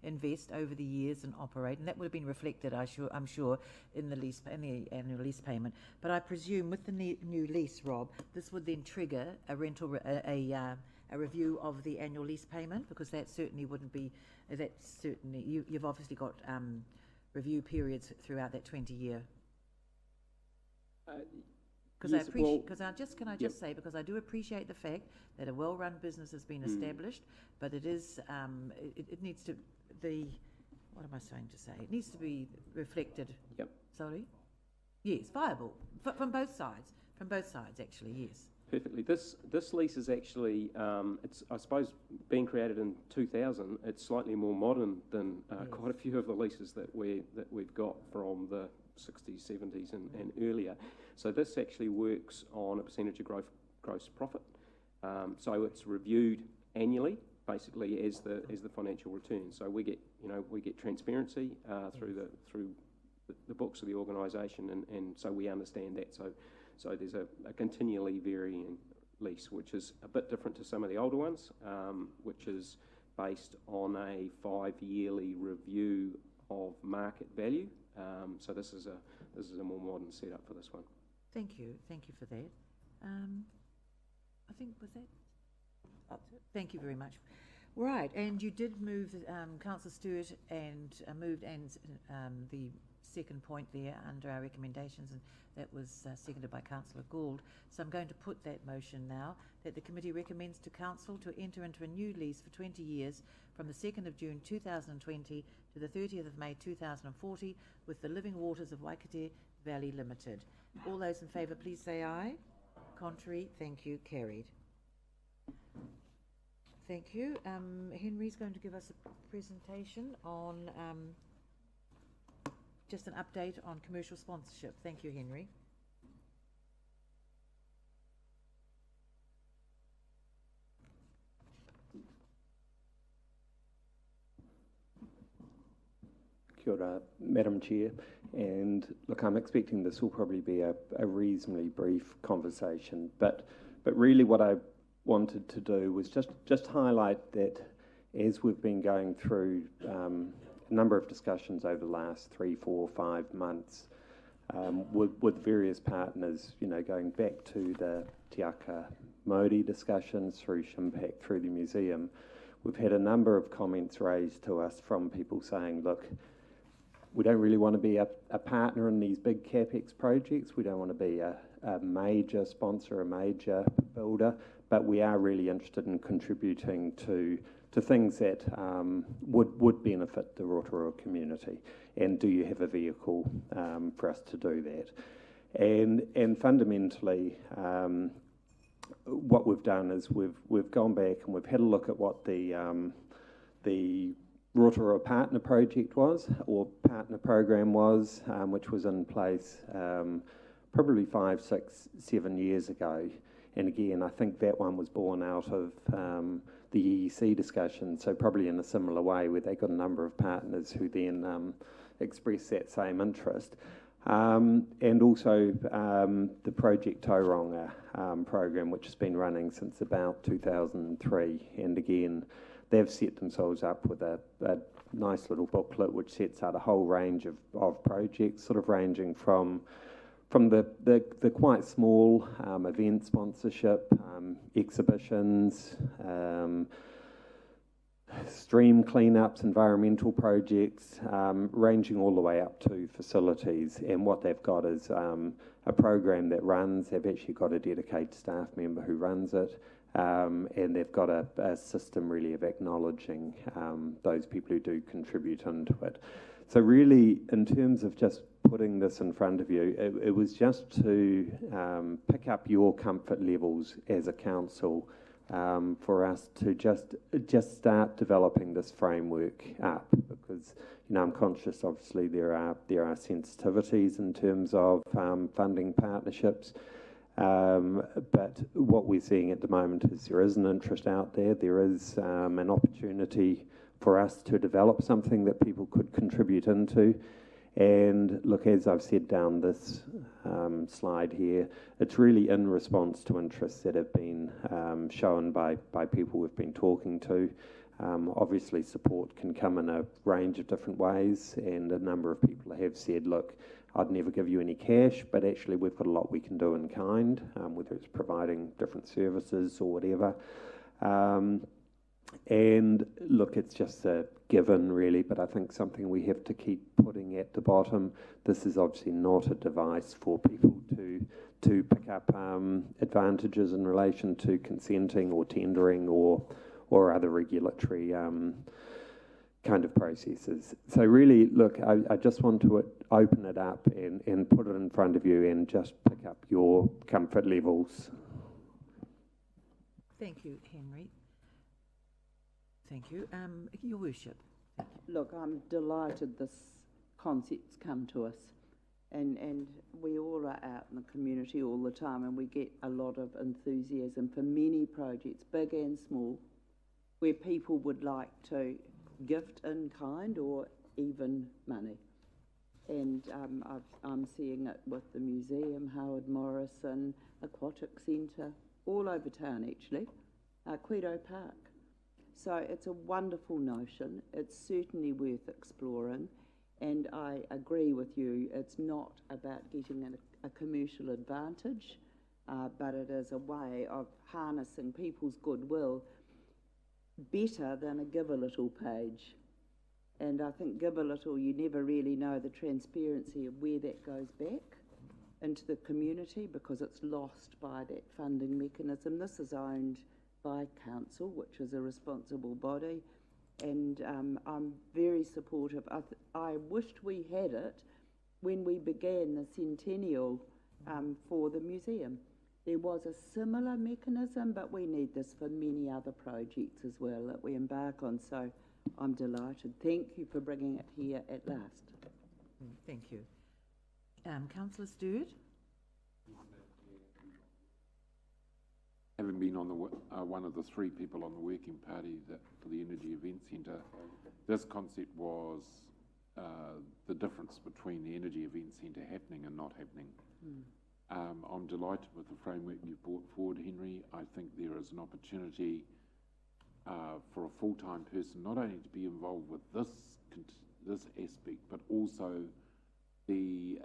invest over the years and operate, and that would have been reflected, I'm sure, in the annual lease payment. But I presume with the new lease, Rob, this would then trigger a review of the annual lease payment, because that certainly wouldn't be. You've obviously got review periods throughout that 20-year. Because yes, I appreciate, can I just say, because I do appreciate the fact that a well-run business has been established, but it is, it needs to, what am I trying to say? It needs to be reflected. Yep. Sorry? Yes, viable, from both sides, actually, yes. Perfectly. This lease is actually, it's, I suppose, being created in 2000. It's slightly more modern than quite a few of the leases that we've got from the 60s, 70s, and earlier. So this actually works on a percentage of gross profit. So it's reviewed annually, basically as the financial return. So we get transparency through the books of the organisation, and so we understand that. So there's a continually varying lease, which is a bit different to some of the older ones, which is based on a 5-yearly review of market value. So this is a more modern setup for this one. Thank you for that. I think was that. Thank you very much. Right, and you did move, Councillor Stewart, and moved the second point there under our recommendations, and that was seconded by Councillor Gould. So I'm going to put that motion now, that the committee recommends to Council to enter into a new lease for 20 years from the 2nd of June 2020 to the 30th of May 2040 with the Living Waters of Waikato Valley Limited. All those in favour, please say aye. Contrary, thank you, carried. Thank you. Henry's going to give us a presentation on just an update on commercial sponsorship. Thank you, Henry. Kia ora, Madam Chair. And look, I'm expecting this will probably be a reasonably brief conversation, but really what I wanted to do was just highlight that as we've been going through a number of discussions over the last 3, 4, 5 months, with various partners, you know, going back to the Te Aka Modi discussions through Shimpact, through the museum, we've had a number of comments raised to us from people saying, look, we don't really want to be a partner in these big CapEx projects. We don't want to be a major sponsor, a major builder, but we are really interested in contributing to things that would benefit the Rotorua community. And do you have a vehicle for us to do that? And fundamentally, what we've done is we've gone back and we've had a look at what the Rotorua partner project was, or partner program was, which was in place probably 5, 6, 7 years ago. And again, I think that one was born out of the EEC discussion, so probably in a similar way, where they got a number of partners who then expressed that same interest. And also the Project Tauranga program, which has been running since about 2003. And again, they've set themselves up with a nice little booklet which sets out a whole range of projects, sort of ranging from the quite small event sponsorship, exhibitions, stream cleanups, environmental projects, ranging all the way up to facilities. And what they've got is a program that runs. They've actually got a dedicated staff member who runs it, and they've got a system really of acknowledging those people who do contribute into it. So really, in terms of just putting this in front of you, it was just to pick up your comfort levels as a council for us to just start developing this framework up, because I'm conscious obviously there are sensitivities in terms of funding partnerships, but what we're seeing at the moment is there is an interest out there. There is an opportunity for us to develop something that people could contribute into. And look, as I've said down this slide here, it's really in response to interests that have been shown by people we've been talking to. Obviously, support can come in a range of different ways, and a number of people have said, look, I'd never give you any cash, but actually we've got a lot we can do in kind, whether it's providing different services or whatever. And look, it's just a given really, but I think something we have to keep putting at the bottom. This is obviously not a device for people to pick up advantages in relation to consenting or tendering or other regulatory kind of processes. So really, look, I just want to open it up and put it in front of you and just pick up your comfort levels. Thank you, Henry. Thank you. Your Worship. Look, I'm delighted this concept's come to us, and we all are out in the community all the time, and we get a lot of enthusiasm for many projects, big and small, where people would like to gift in kind or even money. And I'm seeing it with the museum, Howard Morrison, Aquatic Centre, all over town actually, Quedo Park. So it's a wonderful notion. It's certainly worth exploring, and I agree with you. It's not about getting a commercial advantage, but it is a way of harnessing people's goodwill better than a Give a Little page. And I think Give a Little, you never really know the transparency of where that goes back into the community, because it's lost by that funding mechanism. This is owned by council, which is a responsible body, and I'm very supportive. I wished we had it when we began the centennial for the museum. There was a similar mechanism, but we need this for many other projects as well that we embark on, so I'm delighted. Thank you for bringing it here at last. Thank you. Councillor Stewart? Having been on the one of the 3 people on the working party for the Energy Event Centre, this concept was the difference between the Energy Event Centre happening and not happening. I'm delighted with the framework you've brought forward, Henry. I think there is an opportunity for a full-time person not only to be involved with this aspect, but also the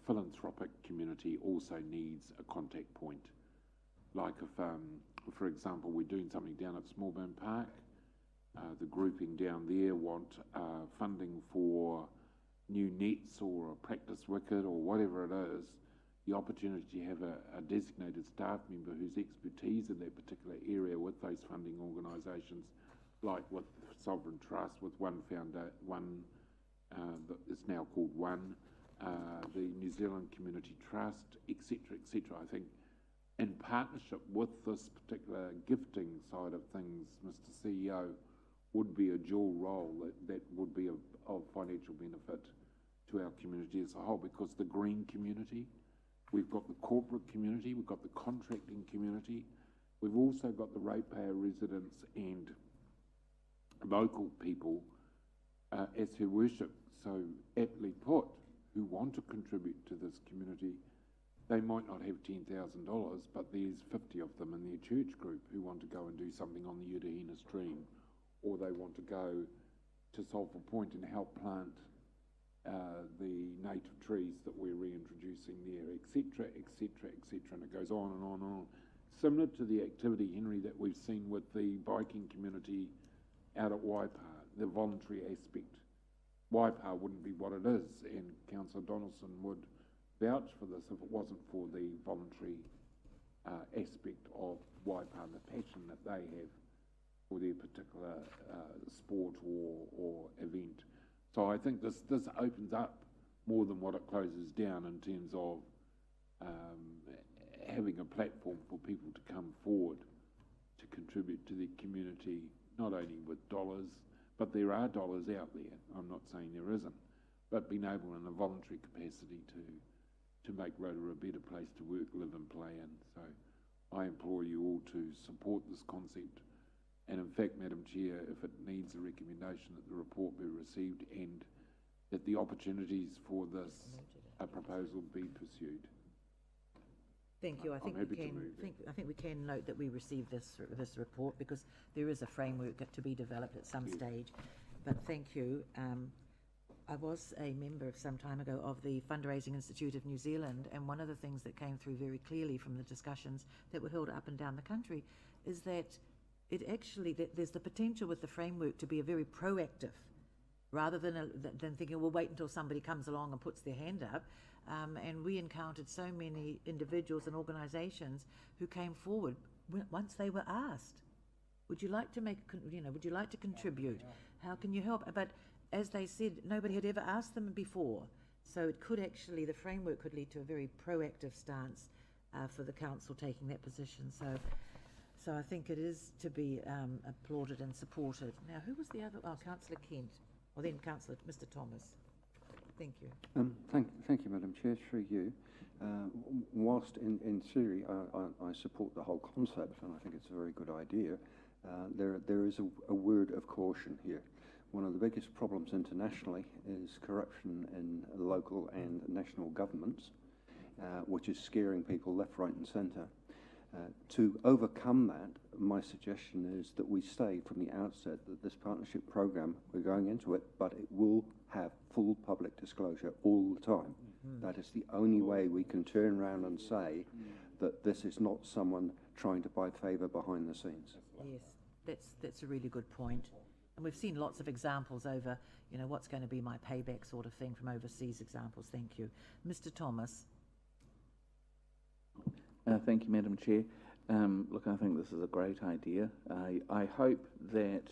philanthropic community also needs a contact point. Like if, for example, we're doing something down at Smallburn Park, the grouping down there want funding for new nets or a practice wicket or whatever it is, the opportunity to have a designated staff member whose expertise in that particular area with those funding organisations, like with Sovereign Trust, with one that is now called One, the New Zealand Community Trust, etc., etc. I think in partnership with this particular gifting side of things, Mr. CEO, would be a dual role that would be of financial benefit to our community as a whole, because the green community, we've got the corporate community, we've got the contracting community, we've also got the ratepayer residents and local people as Her Worship so aptly put, who want to contribute to this community. They might not have $10,000, but there's 50 of them in their church group who want to go and do something on the Utahina stream, or they want to go to Sulphur Point and help plant the native trees that we're reintroducing there, etc., etc., etc., and it goes on and on and on. Similar to the activity, Henry, that we've seen with the biking community out at Waipa, the voluntary aspect. Waipa wouldn't be what it is, and Councillor Donaldson would vouch for this if it wasn't for the voluntary aspect of Waipa and the passion that they have for their particular sport or event. So I think this opens up more than what it closes down in terms of having a platform for people to come forward to contribute to the community, not only with dollars, but there are dollars out there. I'm not saying there isn't, but being able in a voluntary capacity to make Rotorua a better place to work, live and play in. So I implore you all to support this concept. And in fact, Madam Chair, if it needs a recommendation that the report be received and that the opportunities for this proposal be pursued. Thank you. I think we can note that we received this report, because there is a framework to be developed at some stage. But thank you. I was a member some time ago of the Fundraising Institute of New Zealand, and one of the things that came through very clearly from the discussions that were held up and down the country is that there's the potential with the framework to be a very proactive, rather than thinking, we'll wait until somebody comes along and puts their hand up. And we encountered so many individuals and organisations who came forward once they were asked, would you like to would you like to contribute? How can you help? But as they said, nobody had ever asked them before. So it could actually, the framework could lead to a very proactive stance for the council taking that position. So I think it is to be applauded and supported. Now, who was the other? Oh, Councillor Kent. Or then Councillor Mr. Thomas. Thank you. Thank you, Madam Chair, through you. Whilst in theory I support the whole concept, and I think it's a very good idea, there is a word of caution here. One of the biggest problems internationally is corruption in local and national governments, which is scaring people left, right and centre. To overcome that, my suggestion is that we say from the outset that this partnership programme, we're going into it, but it will have full public disclosure all the time. That is the only way we can turn around and say that this is not someone trying to buy favour behind the scenes. Yes, that's a really good point. And we've seen lots of examples over, what's going to be my payback sort of thing from overseas examples. Thank you. Mr. Thomas. Thank you, Madam Chair. Look, I think this is a great idea. I hope that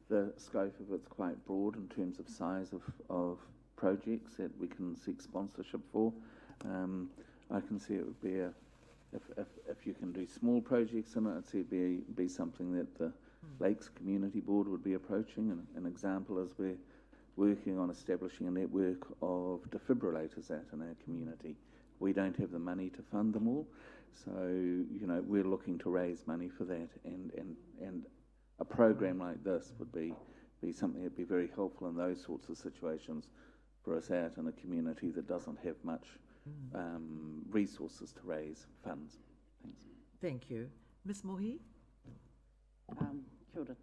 the scope of it's quite broad in terms of size of projects that we can seek sponsorship for. I can see it would be if you can do small projects in it, I'd see it be something that the Lakes Community Board would be approaching. An example is we're working on establishing a network of defibrillators out in our community. We don't have the money to fund them all, so we're looking to raise money for that, and a program like this would be something that'd be very helpful in those sorts of situations for us out in a community that doesn't have much resources to raise funds. Thanks. Thank you. Ms. Mohi? Kia ora.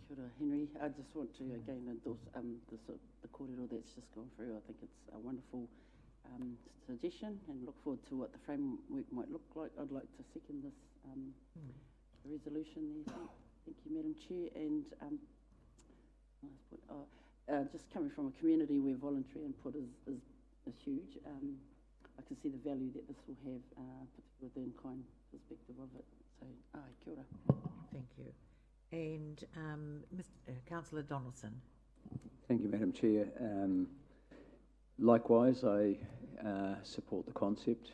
Kia ora, Henry. I just want to again endorse the kōrero that's just gone through. I think it's a wonderful suggestion and look forward to what the framework might look like. I'd like to second this resolution there. Thank you, Madam Chair. And just coming from a community where voluntary input is huge, I can see the value that this will have, particularly with the in-kind perspective of it. So, kia ora. Thank you. And Councillor Donaldson. Thank you, Madam Chair. Likewise, I support the concept,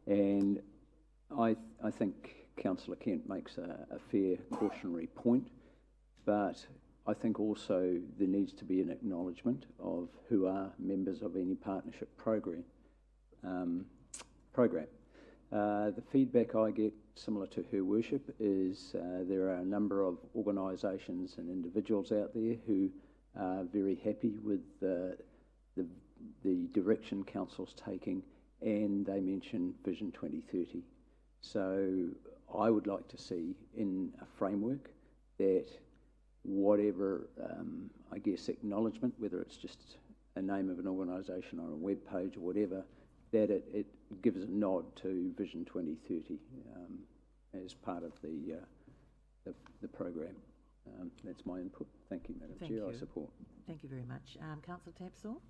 and I think Councillor Kent makes a fair cautionary point, but I think also there needs to be an acknowledgement of who are members of any partnership program. The feedback I get, similar to Her Worship, is there are a number of organisations and individuals out there who are very happy with the direction Council's taking, and they mention Vision 2030. So I would like to see in a framework that whatever, I guess, acknowledgement, whether it's just a name of an organisation or a web page or whatever, that it gives a nod to Vision 2030 as part of the program. That's my input. Thank you, Madam Chair. I support. Thank you very much. Councillor Tapsell.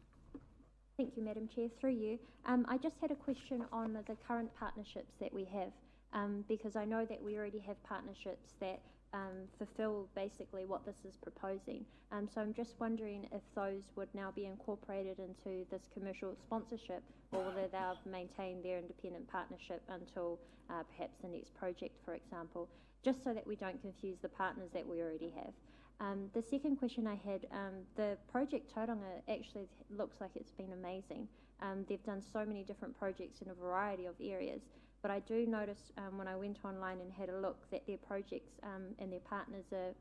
Thank you, Madam Chair. Through you. I just had a question on the current partnerships that we have, because I know that we already have partnerships that fulfill basically what this is proposing. So I'm just wondering if those would now be incorporated into this commercial sponsorship, or whether they'll maintain their independent partnership until perhaps the next project, for example, just so that we don't confuse the partners that we already have. The second question I had, the project Tauranga actually looks like it's been amazing. They've done so many different projects in a variety of areas, but I do notice when I went online and had a look that their projects and their partners are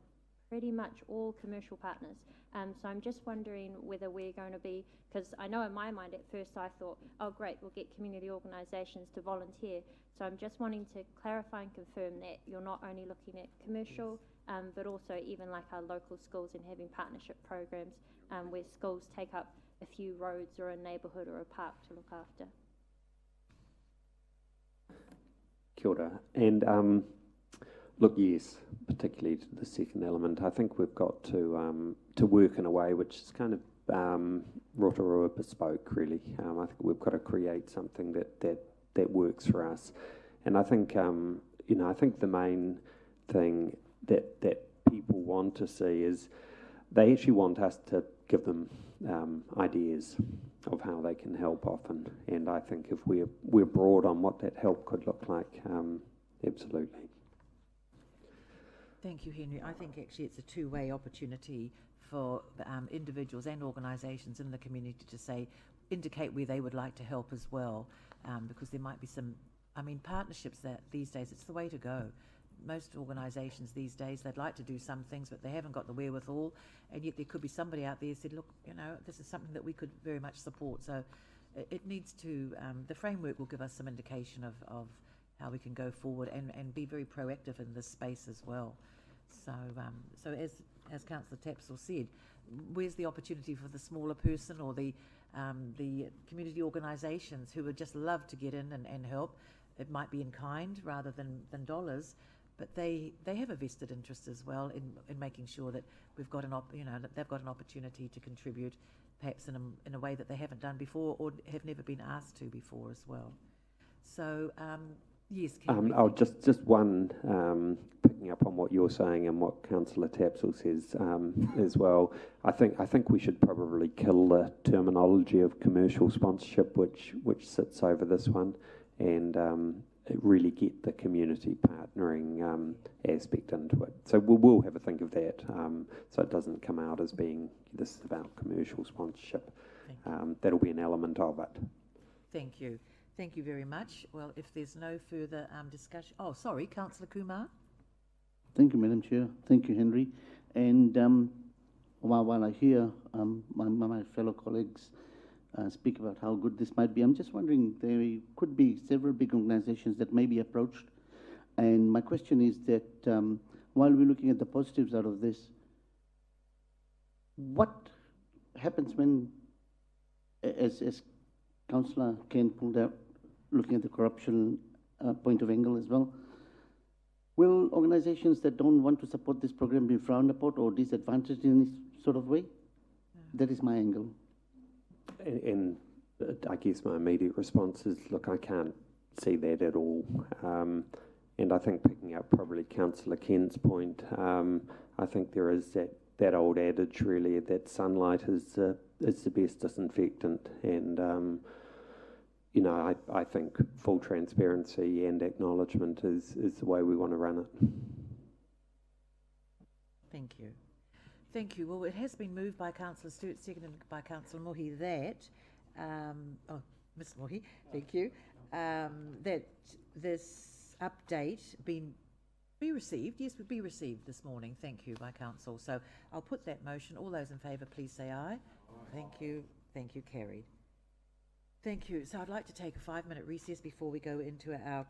pretty much all commercial partners. So I'm just wondering whether we're going to be, because I know in my mind at first I thought, oh great, we'll get community organisations to volunteer. So I'm just wanting to clarify and confirm that you're not only looking at commercial, but also even like our local schools and having partnership programs where schools take up a few roads or a neighbourhood or a park to look after. Kia ora. And look, yes, particularly to the second element, I think we've got to work in a way which is kind of Rotorua bespoke, really. I think we've got to create something that works for us. And I think, I think the main thing that people want to see is they actually want us to give them ideas of how they can help often. And I think if we're broad on what that help could look like, absolutely. Thank you, Henry. I think actually it's a two-way opportunity for individuals and organisations in the community to indicate where they would like to help as well, because there might be some, partnerships that these days, it's the way to go. Most organisations these days, they'd like to do some things, but they haven't got the wherewithal, and yet there could be somebody out there who said, look, this is something that we could very much support. So it needs to, the framework will give us some indication of how we can go forward and be very proactive in this space as well. So as Councillor Tapsell said, where's the opportunity for the smaller person or the community organisations who would just love to get in and help? It might be in kind rather than dollars, but they have a vested interest as well in making sure that we've got that they've got an opportunity to contribute, perhaps in a way that they haven't done before or have never been asked to before as well. So yes, just one picking up on what you're saying and what Councillor Tapsell says as well. I think we should probably kill the terminology of commercial sponsorship, which sits over this one, and really get the community partnering aspect into it. So we'll have a think of that, so it doesn't come out as being this is about commercial sponsorship. That'll be an element of it. Thank you. Thank you very much. Well, if there's no further discussion... Oh, sorry, Councillor Kumar. Thank you, Madam Chair. Thank you, Henry. And while I hear my fellow colleagues speak about how good this might be, I'm just wondering, there could be several big organizations that may be approached. And my question is that while we're looking at the positives out of this, what happens when, as Councillor Ken pulled out, looking at the corruption point of angle as well, will organisations that don't want to support this program be frowned upon or disadvantaged in any sort of way? That is my angle. And I guess my immediate response is, look, I can't see that at all. And I think picking up probably Councillor Ken's point, I think there is that old adage really that sunlight is the best disinfectant. And, you know, I think full transparency and acknowledgement is the way we want to run it. Thank you. Thank you. Well, it has been moved by Councillor Stewart, seconded by Councillor Mohi that, Ms Mohi, thank you, that this update be received, yes, would be received this morning. Thank you, by Council. So I'll put that motion. All those in favour, please say aye. Thank you. Thank you. Carried. Thank you. So I'd like to take a 5-minute recess before we go into our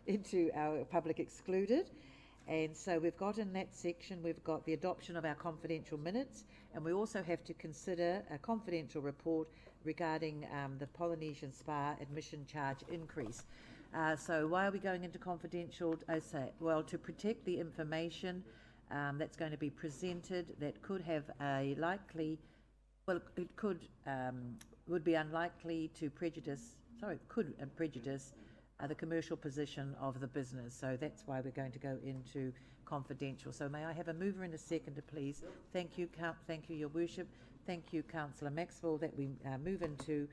into our public excluded. And so we've got in that section, we've got the adoption of our confidential minutes, and we also have to consider a confidential report regarding the Polynesian Spa admission charge increase. So why are we going into confidential? Well, to protect the information that's going to be presented that could have a likely, well, it could, would be unlikely to prejudice, could prejudice the commercial position of the business. So that's why we're going to go into confidential. So may I have a mover and a seconder, please? Thank you, Your Worship. Thank you, Councillor Maxwell, that we move into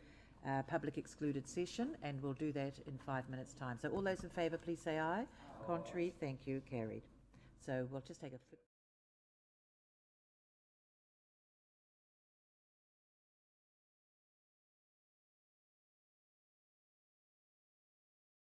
public excluded session, and we'll do that in 5 minutes' time. So all those in favour, please say aye. Contrary, thank you, carried. So we'll just take a